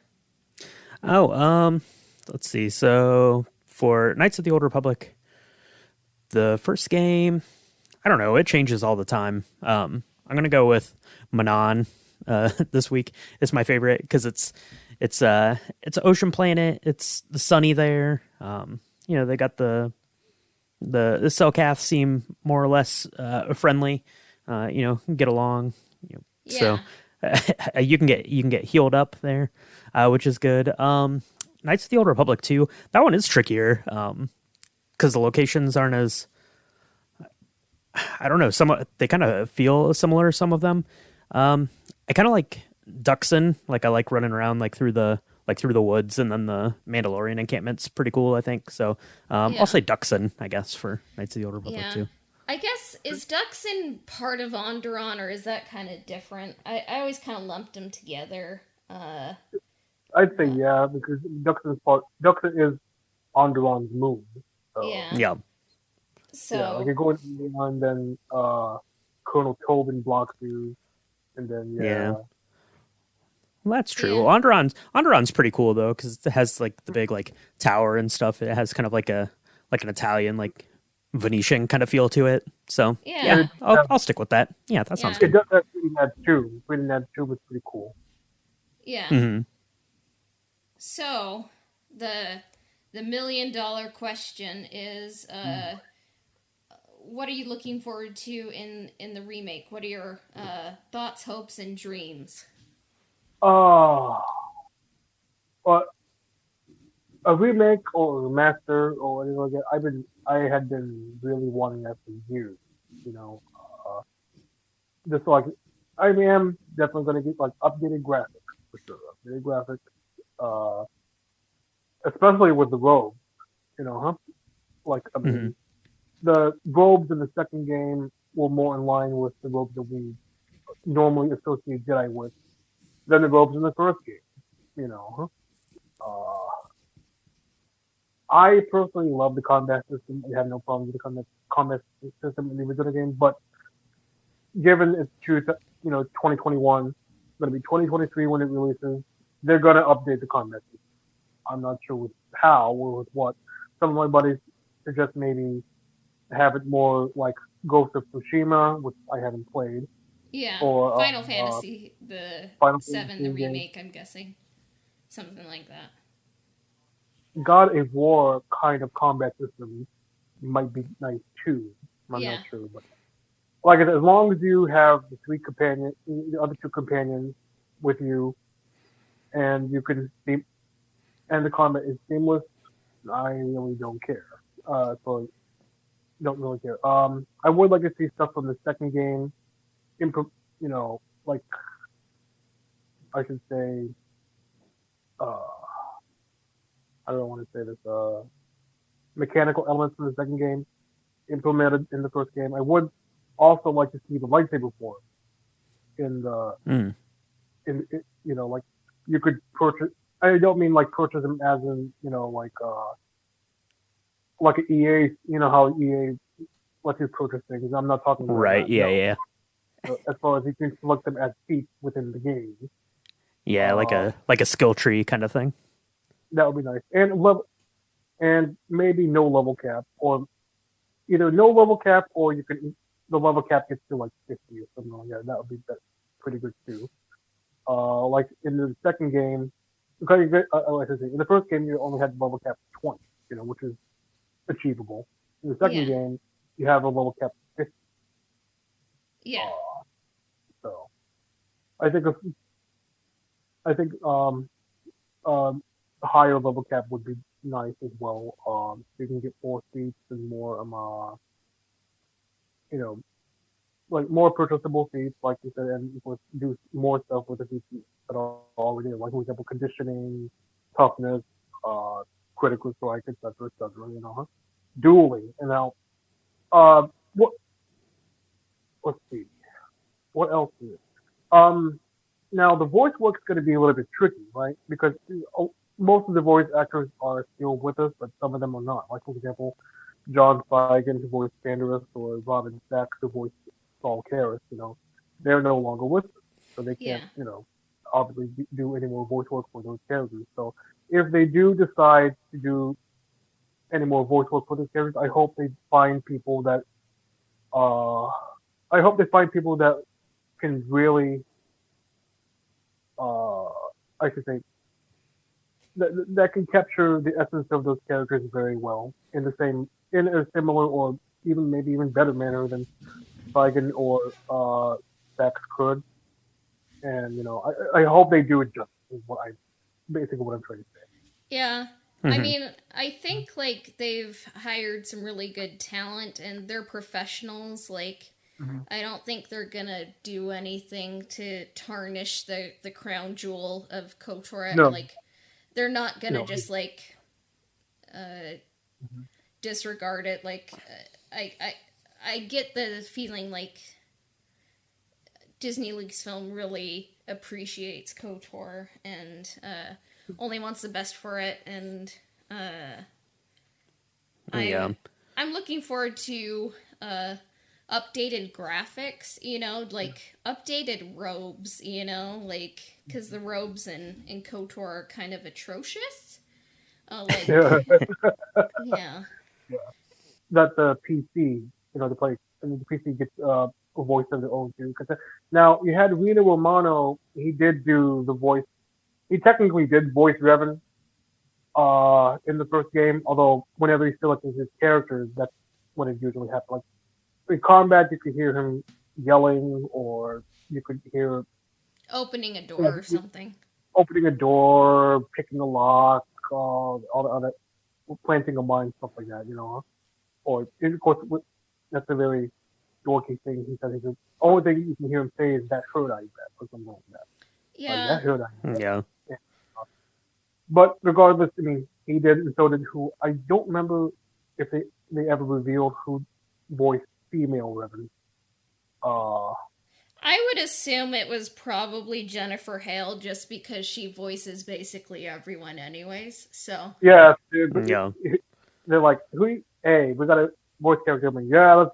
Oh, let's see. So for Knights of the Old Republic, the first game, I don't know, it changes all the time. I'm gonna go with Manon this week. It's my favorite because it's an ocean planet. It's sunny there. They got the Selkath seem more or less friendly. Get along. Yeah. So you can get healed up there, which is good. Knights of the Old Republic 2, that one is trickier because the locations aren't as, I don't know, they kind of feel similar, some of them. I kind of like Duxon, I like running around through the woods, and then the Mandalorian encampment's pretty cool, I think. So I'll say Duxon, I guess, for Knights of the Old Republic 2. I guess, is Duxon part of Onderon, or is that kind of different? I always kind of lumped them together. I'd say yeah, because Duxon is Onderon's moon. So. Yeah. So you go in and then Colonel Tobin blocks you, and then Well, that's true. Yeah. Onderon's pretty cool though, because it has the big tower and stuff. It has kind of an Italian Venetian kind of feel to it. So yeah, I'll stick with that. Yeah, that sounds good. It does have Queen 2. Queen 2 was pretty cool. Yeah. Mm-hmm. So the $1 million question is, what are you looking forward to in the remake? What are your thoughts, hopes, and dreams? Well, a remake or a remaster or anything like that. I had been really wanting that for years. Just I am definitely going to get updated graphics for sure. Updated graphics, especially with the robes. The robes in the second game were more in line with the robes that we normally associate Jedi with than the robes in the first game. I personally love the combat system. I have no problem with the combat system in the original game, but given it's 2021, going to be 2023 when it releases, they're going to update the combat system. I'm not sure with how or with what. Some of my buddies suggest maybe have it more like Ghost of Tsushima, which I haven't played. Yeah, or Final Fantasy, the Final 7, Fantasy the remake, I'm guessing. Something like that. God of War kind of combat system might be nice too. I'm not sure, but like I said, as long as you have the other two companions with you, and you can see, and the combat is seamless, I really don't care. So don't really care. I would like to see stuff from the second game. You know, like I should say, I don't want to say this. Mechanical elements from the second game implemented in the first game. I would also like to see the lightsaber form in the Mm. like you could purchase. I don't mean like purchase them as in like an EA. You know how EA lets you purchase things. I'm not talking about Right. that. Yeah. No. Yeah. As far as you can select them as feats within the game. Yeah. Like a skill tree kind of thing. That would be nice. And maybe no level cap, or either no level cap, or the level cap gets to like 50 or something like that. That would be pretty good too. Like in the second game, like I say, in the first game you only had the level cap 20, which is achievable. In the second game, you have a level cap 50. Yeah. So I think a higher level cap would be nice as well. So you can get more seats and more like more purchasable seats, like you said, and do more stuff with the seats that are already, like for example, conditioning, toughness, critical strike, etc., etc. Dueling, and now, what? Let's see, what else is it? Now the voice work's going to be a little bit tricky, right? Because most of the voice actors are still with us, but some of them are not. Like for example, John Feigen to voice Pandorus, or Robin Sachs to voice Saul Karras, they're no longer with us, so they can't, obviously do any more voice work for those characters. So if they do decide to do any more voice work for those characters, I hope they find people that, can really, I should say, that can capture the essence of those characters very well in a similar, or maybe even better manner than Feigen or Sachs could. And I hope they do it justice. Is basically what I'm trying to say. Yeah. Mm-hmm. I mean, I think like they've hired some really good talent and they're professionals. Like, I don't think they're gonna do anything to tarnish the crown jewel of KOTOR. No. Like, they're not gonna just like disregard it. Like, I get the feeling like Disney Lucasfilm really appreciates KOTOR and only wants the best for it, and I'm looking forward to updated graphics, like updated robes, like because the robes in KOTOR are kind of atrocious. Yeah. Yeah. That the PC, the play, the PC gets a voice of their own too. Because now you had Rino Romano. He did do the voice. He technically did voice Revan in the first game. Although whenever he selected his characters, that's when it usually happens. Like in combat, you could hear him yelling, or you could hear opening a door or something. Opening a door, picking a lock, all the other, planting a mine, stuff like that. Or of course, that's a very dorky thing. He said the only thing you can hear him say is "that hurt I bet" or something like that. Yeah. That hurt I bet. Yeah. But regardless, I mean, he did, and so did who. I don't remember if they ever revealed who voiced female Revan. I would assume it was probably Jennifer Hale, just because she voices basically everyone, anyways. So yeah, they're like, hey, we got a voice character. I'm like, yeah,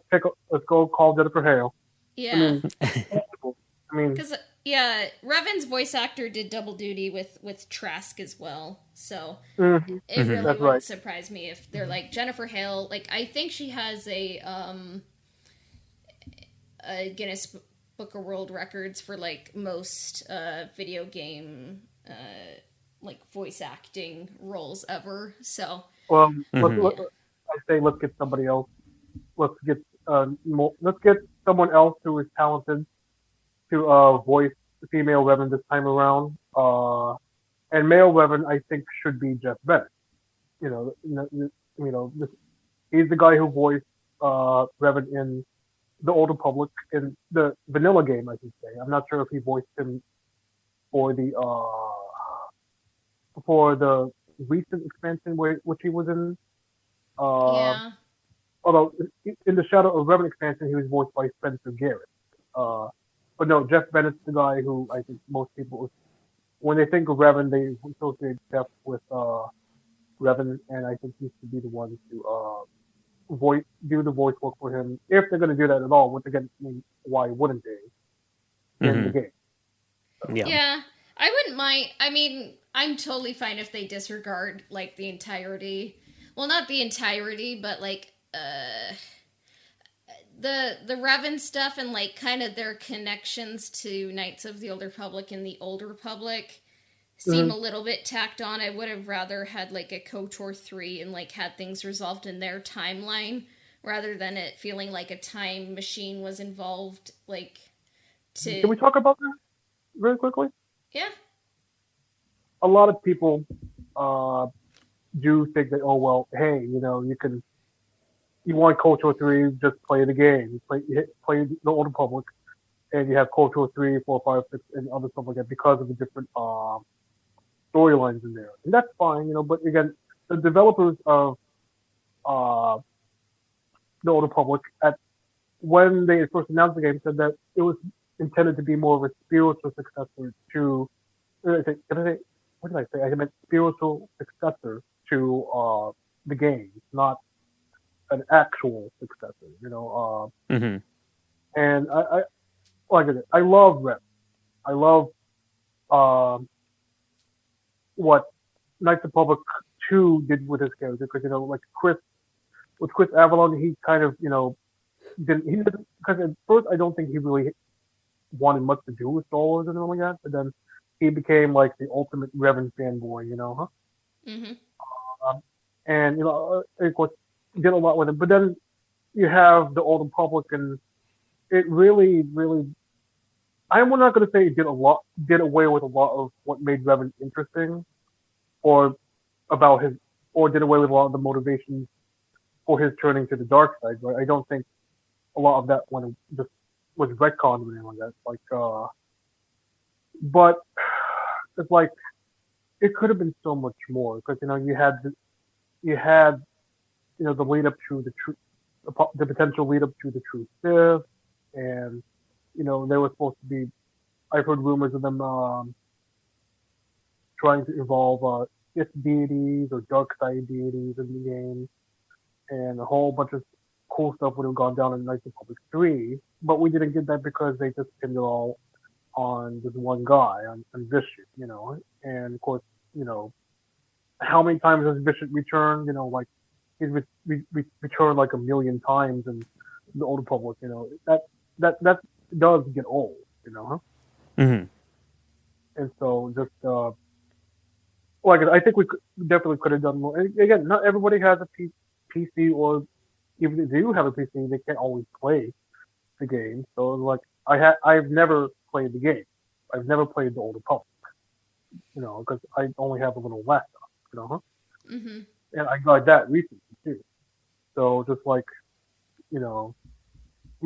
let's go call Jennifer Hale. Yeah. I mean, because Revan's voice actor did double duty with Trask as well, so it really wouldn't surprise me if they're like Jennifer Hale. Like, I think she has a Guinness Book of World Records for like most video game like voice acting roles ever. So let's get somebody else. Let's get someone else who is talented to voice the female Revan this time around. And male Revan, I think, should be Jeff Bennett. he's the guy who voiced Revan in the Old Republic in the vanilla game, I should say. I'm not sure if he voiced him for the recent expansion which he was in. Uh, Yeah. Although in the Shadow of Revan expansion, he was voiced by Spencer Garrett. Uh, but no, Jeff Bennett's the guy who I think most people, when they think of Revan, they associate Jeff with Revan, and I think he should be the one to do the voice work for him if they're going to do that at all. Which again, I mean, why wouldn't they in the game? Yeah. Yeah. I wouldn't mind. I mean, I'm totally fine if they disregard like the entirety. Well, not the entirety, but like the Revan stuff and like kind of their connections to Knights of the Old Republic and the Old Republic seem a little bit tacked on. I would have rather had like a KOTOR 3 and like had things resolved in their timeline rather than it feeling like a time machine was involved. Like to Can we talk about that very quickly? yeah. A lot of people do think that, oh well, hey, you want KOTOR 3, just play the game. Play the Old Republic, and you have KOTOR 3, 4, 5, 6, and other stuff like that because of the different storylines in there. And that's fine, but again, the developers of the Old Republic, when they first announced the game, said that it was intended to be more of a spiritual successor to, what did I say? I meant spiritual successor to the game, not an actual successor, And I like it. I love Rep. I love what Knights of Republic 2 did with his character because like Chris Avalon, he kind of didn't because at first I don't think he really wanted much to do with Star Wars and all like that, but then he became like the ultimate Revan fanboy, and of course did a lot with it. But then you have the Old Republic, and it really, really, I'm not going to say it did away with a lot of what made Revan interesting, or did away with a lot of the motivations for his turning to the dark side. Right? I don't think a lot of that just was retconned or anything like that. Like, but it's like it could have been so much more because you had the lead up to the potential lead up to the true Sith, and they were supposed to be. I've heard rumors of them trying to involve Sith deities or dark side deities in the game, and a whole bunch of cool stuff would have gone down in Knights of Republic 3, but we didn't get that because they just pinned it all on this one guy, on Vishen, and of course, how many times has Vishen returned? Like he's returned like a million times in the Old Republic. That does get old. Mm-hmm. And so just I think we definitely could have done more. And again, not everybody has a PC, or even if they do have a PC, they can't always play the game. So like I've never played the game. I've never played the Old Republic. Because I only have a little laptop. Mm-hmm. And I got that recently too. So just like, I mean,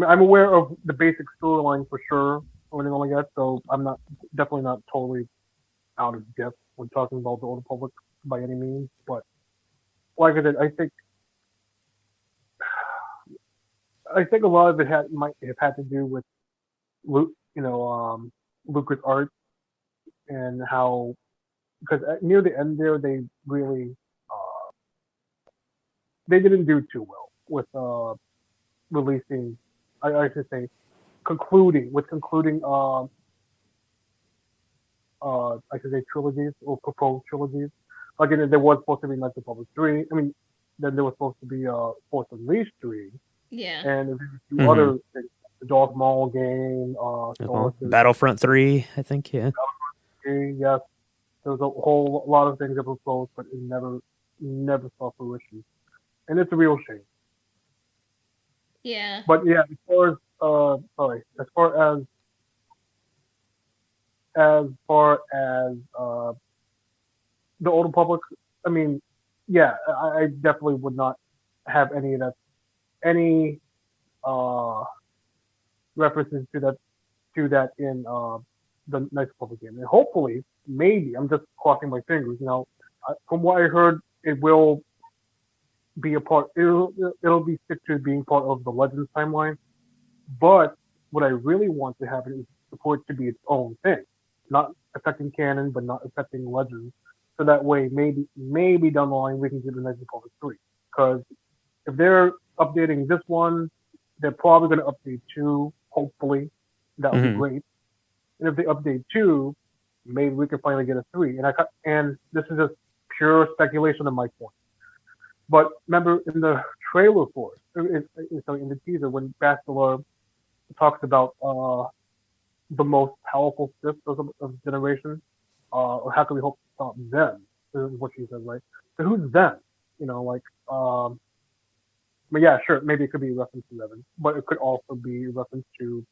I'm aware of the basic storyline for sure, or anything like that. So I'm definitely not totally out of depth when talking about the Old Republic by any means. But like I said, I think a lot of it might have had to do with Lucas art and how, because near the end there they really they didn't do too well with releasing. I should say concluding I should say trilogies or proposed trilogies. Again, there was supposed to be Knights of Republic 3. I mean, then there was supposed to be Force Unleashed 3. Yeah. And a few other things, the Darth Maul game, Battlefront 3, I think, yeah. Yes. There was a whole lot of things that were proposed, but it never saw fruition. And it's a real shame. Yeah. But yeah, as far as the Old Republic, I mean, yeah, I definitely would not have any uh references to that in the Knights Republic game. And hopefully, maybe I'm just crossing my fingers. From what I heard, it will be a part. It'll be stick to being part of the Legends timeline. But what I really want to happen is for it to be its own thing, not affecting canon, but not affecting Legends. So that way, maybe down the line we can get the Knights Republic 3. Because if they're updating this one, they're probably going to update 2. Hopefully, that would be great. And if they update 2, maybe we can finally get a 3. And this is just pure speculation on my point. But remember in the trailer for it, in the teaser, when Bastila talks about the most powerful Sith of the generation, or how can we hope to stop them? This is what she says, right? So who's them? But yeah, sure, maybe it could be a reference to Revan, but it could also be a reference to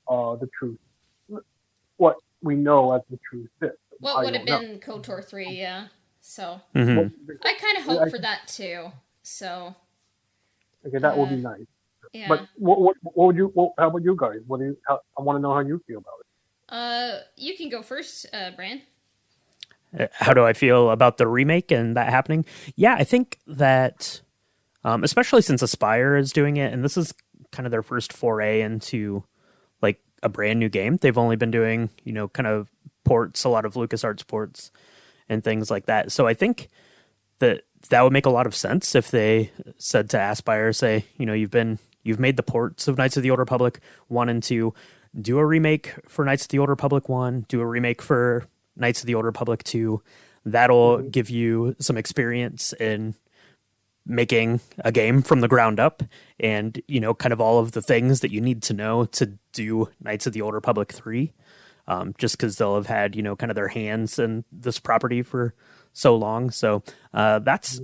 the truth, what we know as the true Sith. What would have been KOTOR 3, yeah. So I kind of hope for that too. So okay, that would be nice. Yeah. But what would you? How about you guys? I want to know how you feel about it. You can go first, Bran. How do I feel about the remake and that happening? Yeah, I think that, especially since Aspire is doing it, and this is kind of their first foray into like a brand new game. They've only been doing, kind of ports, a lot of LucasArts ports and things like that. So I think that would make a lot of sense if they said to Aspire, say, you've made the ports of Knights of the Old Republic 1 and 2, do a remake for Knights of the Old Republic 1, do a remake for Knights of the Old Republic 2. That'll give you some experience in making a game from the ground up and, kind of all of the things that you need to know to do Knights of the Old Republic 3. Just because they'll have had, kind of their hands in this property for so long. So that's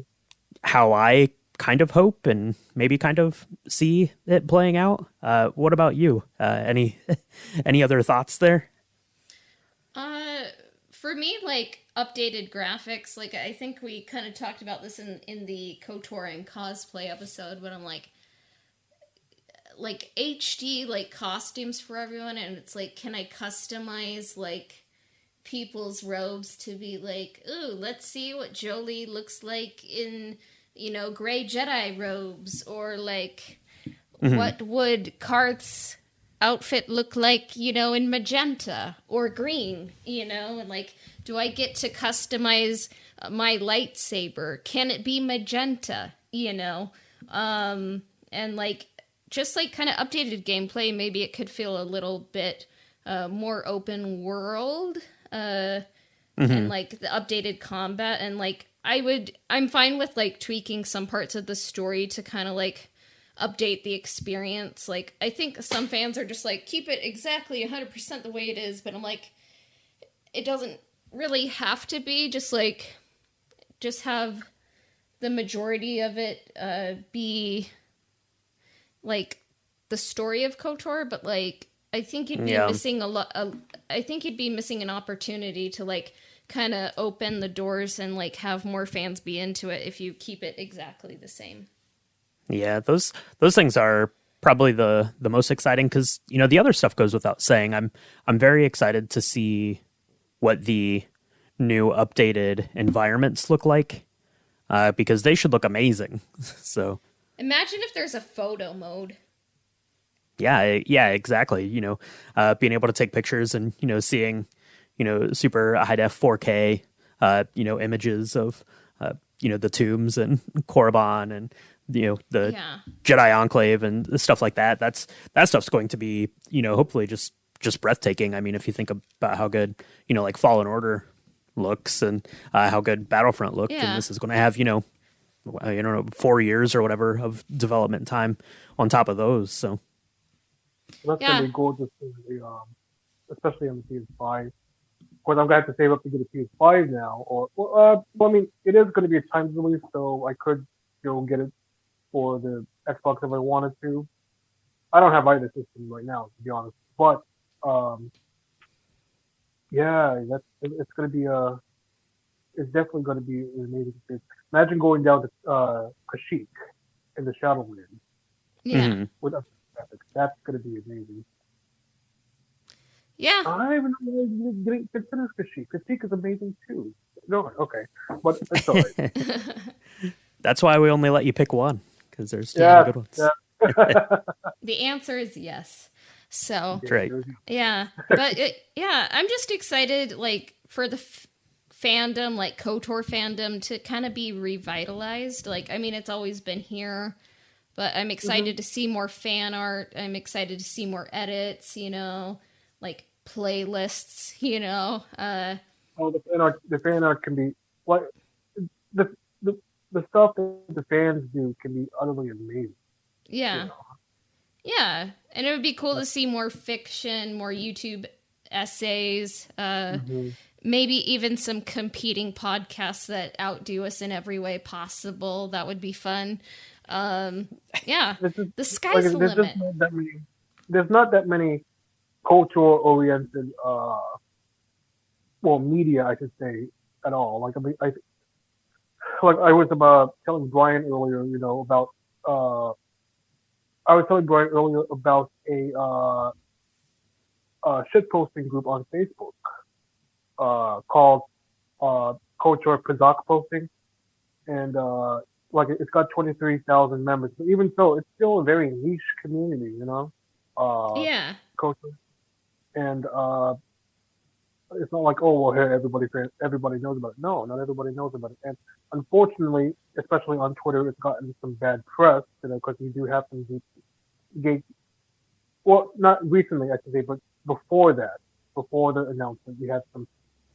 how I kind of hope and maybe kind of see it playing out. What about you? Any other thoughts there? For me, like updated graphics, like I think we kind of talked about this in the KOTOR and cosplay episode, but I'm like HD like costumes for everyone, and it's like, can I customize like people's robes to be like, ooh, let's see what Jolie looks like in gray Jedi robes, or like what would Karth's outfit look like in magenta or green, and like, do I get to customize my lightsaber? Can it be magenta? And like, just like kind of updated gameplay, maybe it could feel a little bit more open world, and like the updated combat, and like I'm fine with like tweaking some parts of the story to kind of like update the experience. Like, I think some fans are just like, keep it exactly 100% the way it is, but I'm like, it doesn't really have to be. Just have the majority of it be like the story of KOTOR, but like I think you'd be missing I think you'd be missing an opportunity to like kind of open the doors and like have more fans be into it if you keep it exactly the same. Yeah, those things are probably the most exciting, because the other stuff goes without saying. I'm very excited to see what the new updated environments look like, because they should look amazing. So imagine if there's a photo mode. Yeah, exactly. Being able to take pictures and seeing super high def 4K images of the tombs and Korriban and the Jedi Enclave and stuff like that. That stuff's going to be hopefully just breathtaking. I mean, if you think about how good like Fallen Order looks and how good Battlefront looked, and this is going to have I don't know, 4 years or whatever of development time on top of those. So that's gonna be gorgeous, especially on the PS5. Of course, I'm gonna have to save up to get a PS5 now, I mean, it is going to be a timed release, so I could go get it for the Xbox if I wanted to. I don't have either system right now, to be honest. But it's going to be it's definitely going to be an amazing experience. Imagine going down to Kashyyyk in the Shadowlands Yeah. Mhm. with a graphics. That's going to be amazing. Yeah. I don't even know why you didn't consider Kashyyyk. Kashyyyk is amazing too. No, okay, but it's alright. That's why we only let you pick one, because there's too many Yeah, good ones. yeah. The answer is yes. So, That's right. yeah. But, yeah, I'm just excited, like, for the fandom, like KOTOR fandom, to kind of be revitalized. Like, I mean, it's always been here, but I'm excited to see more fan art. I'm excited to see more edits, you know, like playlists, you know. Oh, the fan art can be what the the the stuff that the fans do can be utterly amazing. Yeah. You know? Yeah. And it would be cool to see more fiction, more YouTube essays, maybe even some competing podcasts that outdo us in every way possible. That would be fun. Yeah. The sky's the limit. There's not that many cultural oriented media, I should say, at all. Like, I mean, I was about telling Brian earlier, you know, about I was telling Brian earlier about a shit posting group on Facebook called Culture Kazakh Posting, and like it's got 23,000 members. But even so, it's still a very niche community, you know. Yeah. Culture, and it's not like, oh well, here everybody knows about it. No, not everybody knows about it, and unfortunately, especially on Twitter, it's gotten some bad press, you know, because you do have some gate. Well, not recently, I should say, but before that, before the announcement, we had some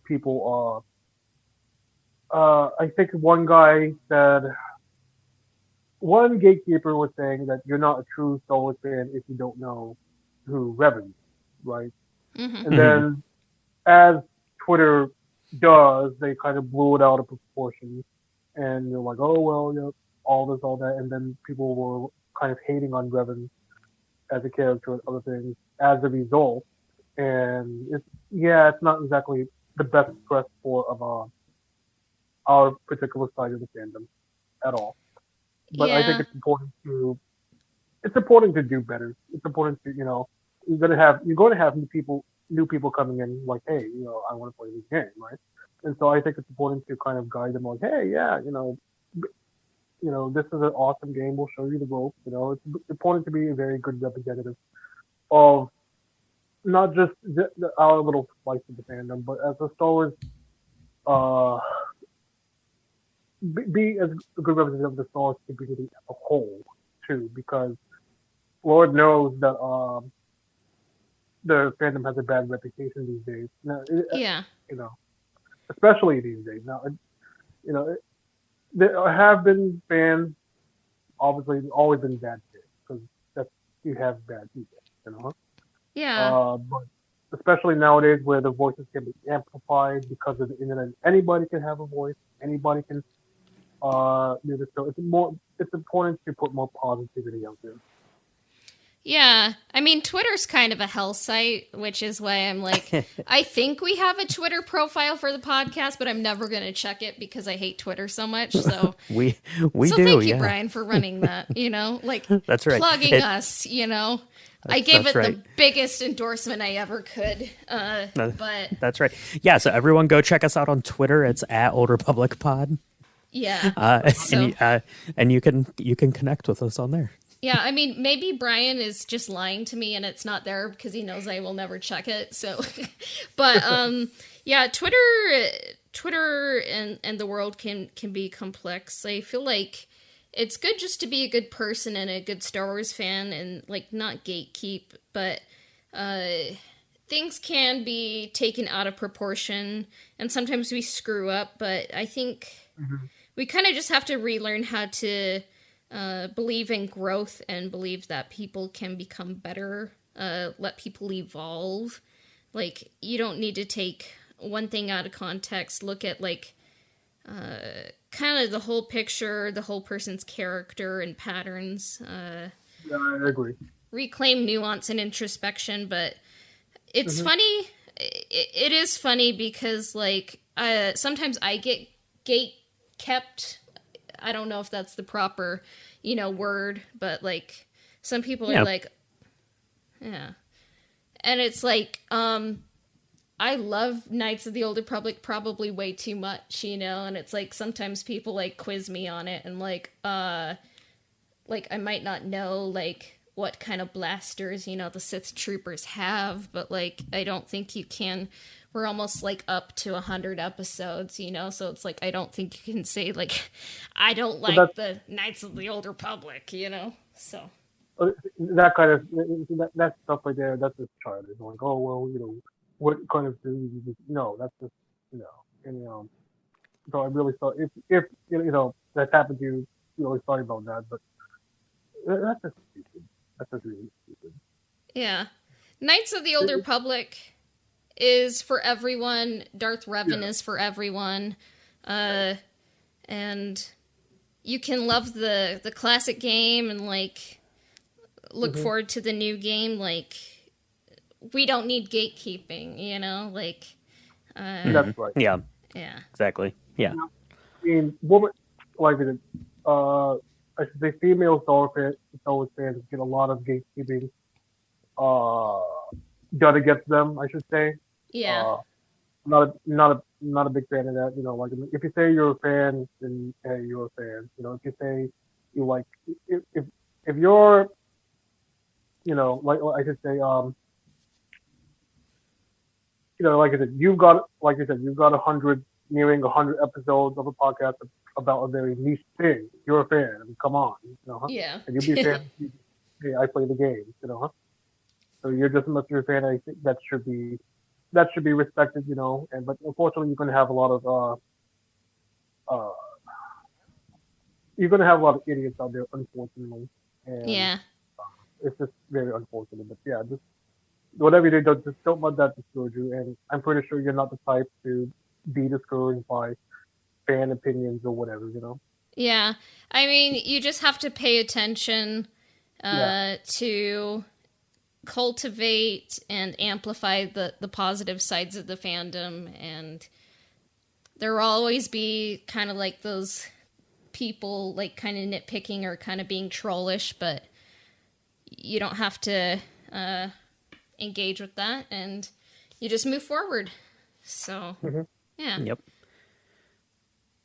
people. I think one gatekeeper was saying that you're not a true Star Wars fan if you don't know who Revan is, right? Mm-hmm. And then, as Twitter does, they kind of blew it out of proportion, and they're like, oh well, you know, all this, all that, and then people were kind of hating on Revan as a character and other things as a result. And it's not exactly the best press for our particular side of the fandom at all. But I think Yeah. it's important to do better. It's important to, you know, you're going to have new people coming in like, hey, you know, I want to play this game, right? And so I think it's important to kind of guide them like, hey, yeah, you know, this is an awesome game. We'll show you the ropes. You know, it's important to be a very good representative of not just our little slice of the fandom, but as a Star Wars, uh, be as a good representative of the Star Wars community as a whole too, because Lord knows that the fandom has a bad reputation these days. Now, Yeah. you know, especially these days. Now, you know, there have been fans. Obviously, there's always been bad kids because you have bad people, you know. Yeah. But especially nowadays, where the voices can be amplified because of the internet, anybody can have a voice. Anybody can do this. So it's important to put more positivity out there. Yeah. I mean, Twitter's kind of a hell site, which is why I'm like, I think we have a Twitter profile for the podcast, but I'm never going to check it because I hate Twitter so much. So we so do. thank you, Yeah. Brian, for running that. You know, like That's right. plugging us. You know, I gave that's it right. the biggest endorsement I ever could. But That's right. Yeah. So everyone, go check us out on Twitter. It's at Old Republic Pod. yeah, so And you can connect with us on there. yeah, I mean, maybe Brian is just lying to me and it's not there because he knows I will never check it. So, but yeah, Twitter and the world can be complex. I feel like it's good just to be a good person and a good Star Wars fan and like not gatekeep, but things can be taken out of proportion and sometimes we screw up. But I think we kind of just have to relearn how to believe in growth and believe that people can become better, let people evolve. Like, you don't need to take one thing out of context, look at, like, kind of the whole picture, the whole person's character and patterns. Yeah, I agree. Reclaim nuance and introspection, but it's funny. It is funny because, like, sometimes I get gate kept I don't know if that's the proper, word, but like some people Yeah. are like, yeah. And it's like, I love Knights of the Old Republic probably way too much, and it's like sometimes people like quiz me on it and like I might not know like what kind of blasters, the Sith troopers have, but like I don't think you can. We're almost like up to 100 episodes, so it's like I don't think you can say like I don't like the Knights of the Old Republic, so. That kind of that stuff right there. That's just childish. Like, oh well, what kind of thing? No, that's just and so I really thought if that happened to you, really sorry about that, but that's just stupid. That's just really stupid. Yeah, Knights of the Old Republic is for everyone. Darth Revan is for everyone, and you can love the classic game and like look forward to the new game. Like, we don't need gatekeeping, like. That's right. Yeah. Yeah. Exactly. Yeah. I mean, woman, like I should say, female Star Wars fans get a lot of gatekeeping done against them. I should say. Yeah. Not a big fan of that. Like if you say you're a fan, then hey, you're a fan. If you say you like, if you're, like I should say, like I said, you've got 100 episodes of a podcast about a very niche thing. You're a fan. I mean, come on, Yeah. And you'd be a fan. Hey, I play the game, So you're just as much of a fan. I think that should be respected, but unfortunately you're gonna have a lot of idiots out there, unfortunately. And Yeah. it's just very unfortunate. But yeah, just whatever you do, just don't let that discourage you. And I'm pretty sure you're not the type to be discouraged by fan opinions or whatever, Yeah. I mean, you just have to pay attention to cultivate and amplify the positive sides of the fandom, and there will always be kind of like those people like kind of nitpicking or kind of being trollish, but you don't have to engage with that, and you just move forward. So yeah. Yep.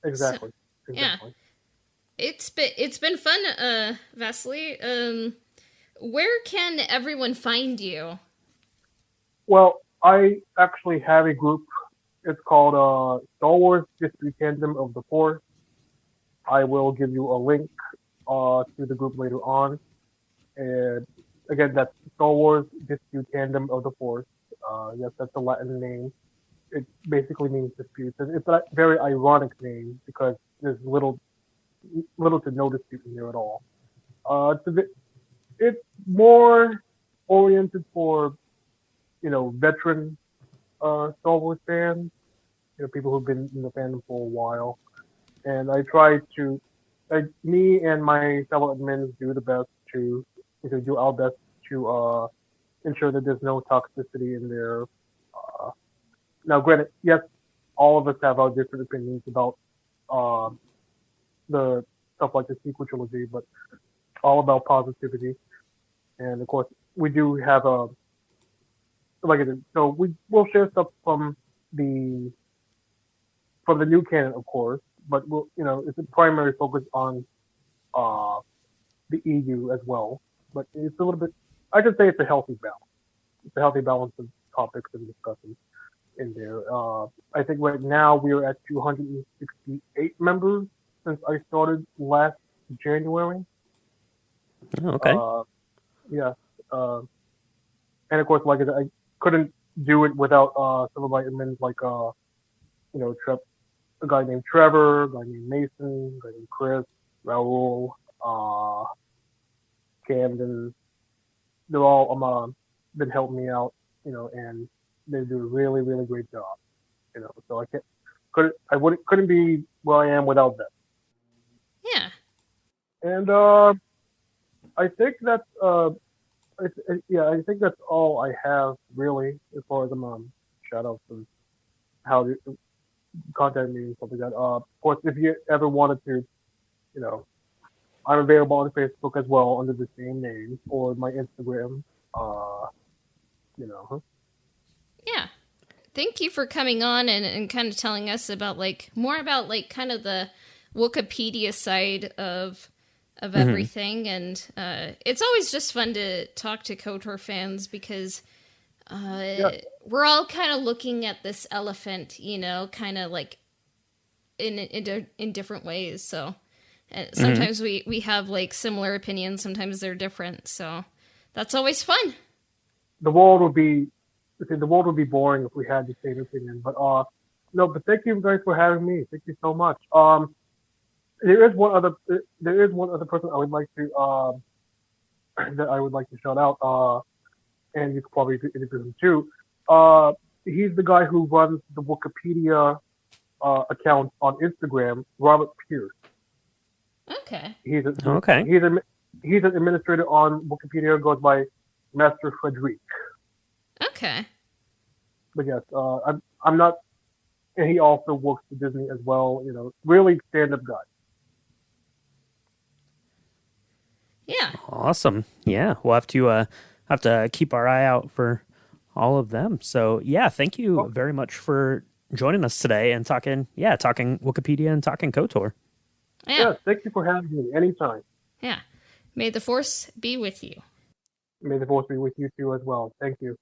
Exactly. So, yeah. It's been fun, Vasili. Where can everyone find you? Well, I actually have a group. It's called Star Wars History Tandem of the Force. I will give you a link to the group later on. And again, that's Star Wars History Tandem of the Force. Yes, that's a Latin name. It basically means dispute. It's a very ironic name because there's little to no dispute in here at all. It's more oriented for, veteran Star Wars fans, people who've been in the fandom for a while. And I try to, me and my fellow admins do the best to, do our best to ensure that there's no toxicity in there. Now, granted, yes, all of us have our different opinions about the stuff like the sequel trilogy, but all about positivity. And of course, we do have so we'll share stuff from the new canon, of course, but it's a primary focus on the EU as well. But it's a little bit, I could say it's a healthy balance. It's a healthy balance of topics and discussions in there. I think right now we're at 268 members since I started last January. Okay. Yeah. And of course, like I said, I couldn't do it without some of my admins, like a guy named Trevor, a guy named Mason, a guy named Chris, Raul, Camden. They're all been helping me out, and they do a really, really great job, So couldn't be where I am without them. Yeah. And I think that's I think that's all I have really as far as shout outs and how to contact me and stuff like that. Of course, if you ever wanted to, I'm available on Facebook as well under the same name, or my Instagram. Huh? Yeah. Thank you for coming on and kind of telling us about more about kind of the Wookieepedia side of everything. And it's always just fun to talk to KOTOR fans because we're all kind of looking at this elephant, kind of in different ways. So sometimes we have similar opinions, sometimes they're different. So that's always fun. The world would be boring if we had the same opinion. But but thank you guys for having me. Thank you so much. There is one other person I would like to that I would like to shout out. And you could probably introduce him too. He's the guy who runs the Wookieepedia account on Instagram, Robert Pierce. Okay. He's an administrator on Wookieepedia, goes by Master Frederic. Okay. But yes, I'm not, and he also works for Disney as well. Really stand-up guy. Yeah. Awesome. Yeah, we'll have to keep our eye out for all of them. So yeah, thank you very much for joining us today and talking Wookieepedia and talking KOTOR. Yeah, thank you for having me. Anytime. Yeah. May the Force be with you. May the Force be with you too as well. Thank you.